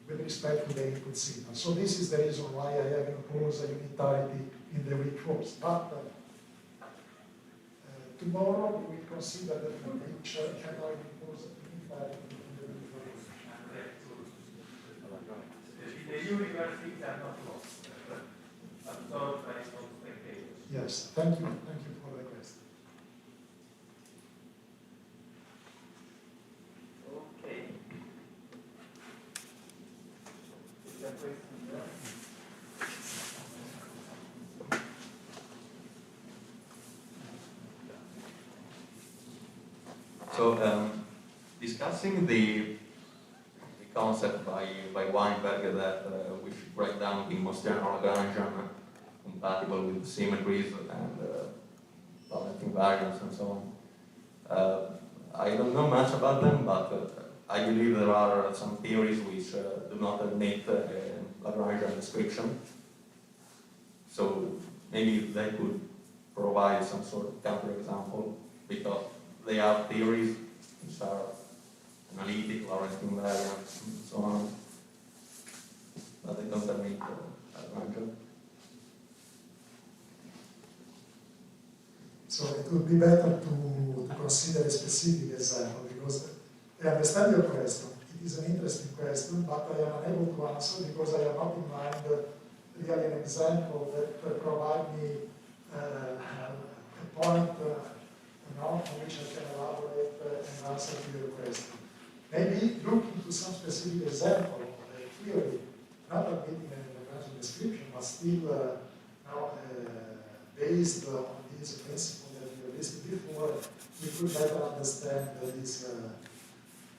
Speaker 2: with respect to the input signal. So this is the reason why I have imposed a unitarity in the weak force. But tomorrow we will consider the full picture and I will impose a unitarity in the weak force.
Speaker 5: The universe things are not lost, absorbed by some spectators.
Speaker 2: Yes, thank you for the question.
Speaker 5: Okay. Is there a question there?
Speaker 11: So, discussing the concept by Weinberg that we should break down the most general Lagrangian compatible with symmetries and valence invariants and so on. I don't know much about them, but I believe there are some theories which do not admit Lagrangian description. So maybe they could provide some sort of counterexample, because they are theories which are analytic, valence invariant, and so on, but they don't admit Lagrangian.
Speaker 2: So it would be better to consider a specific example, because I understand your question. It is an interesting question, but I am unable to answer because I have not in mind really an example that provide me a point on which I can elaborate and answer to your question. Maybe look into some specific example, clearly not admitting an Lagrangian description, but still based on this principle that we listed before, we could better understand this,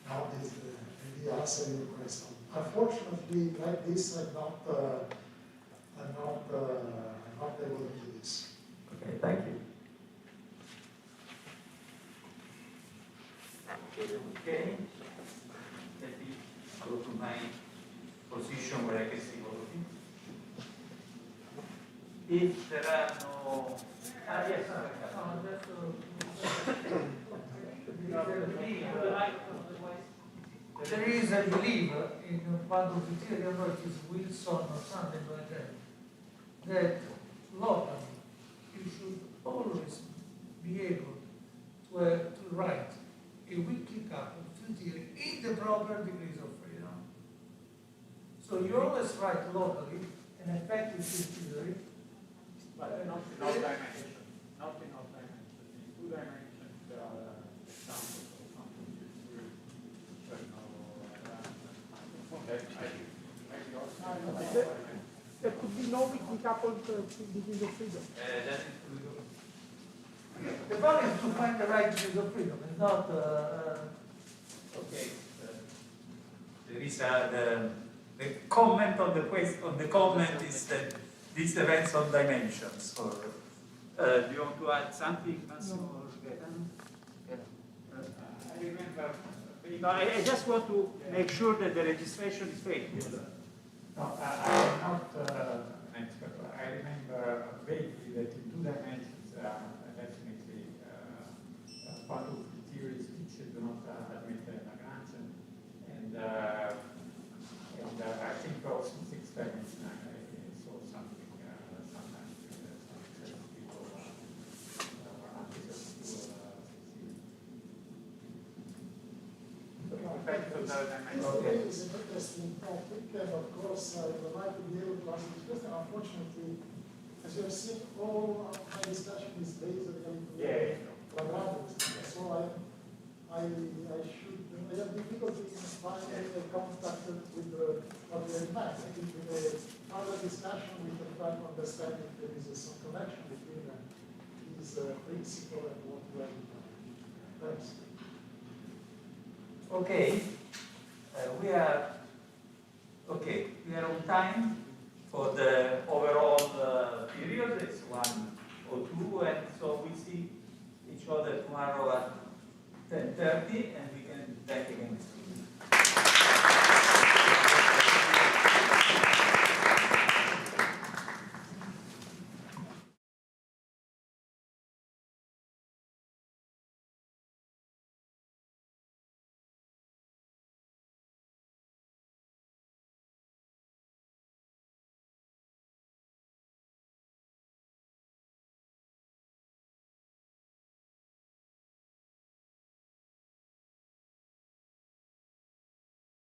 Speaker 2: maybe answer your question. Unfortunately, like this, I'm not able to do this.
Speaker 11: Okay, thank you.
Speaker 5: Okay. Let me go to my position where I can see all of you. If there are no... yes,
Speaker 8: there is a belief in one of the theory, I don't know if it's Wilson or something like that, that locally you should always be able to write a wiki cup of two theory in the proper degrees of freedom. So you always write locally an effective theory,
Speaker 3: but not in all dimensions. Not in all dimensions. In 2 dimensions, there are examples of something
Speaker 10: There could be no wiki coupled degrees of freedom.
Speaker 8: The point is to find the right degrees of freedom. It's not.
Speaker 5: Okay. There is the comment on the question. On the comment is that this depends on dimensions. Or do you want to add something, Massimo?
Speaker 10: No.
Speaker 3: I remember.
Speaker 5: No, I just want to make sure that the registration is fake.
Speaker 12: No, I'm not an expert. I remember vaguely that in 2 dimensions, definitely part of the theories which do not admit Lagrangian, and I think also in 6 dimensions I saw something sometimes some people were unable to
Speaker 2: It is an interesting topic, and of course I would like to be able to answer this question. Unfortunately, as you have seen, all of my discussion is based on Lagrangian. So I have difficulty in finding a contact with what we have met. I think in a further discussion we can try to understand if there is some connection between this principle and what we have in mind. Thanks.
Speaker 5: Okay, we are on time for the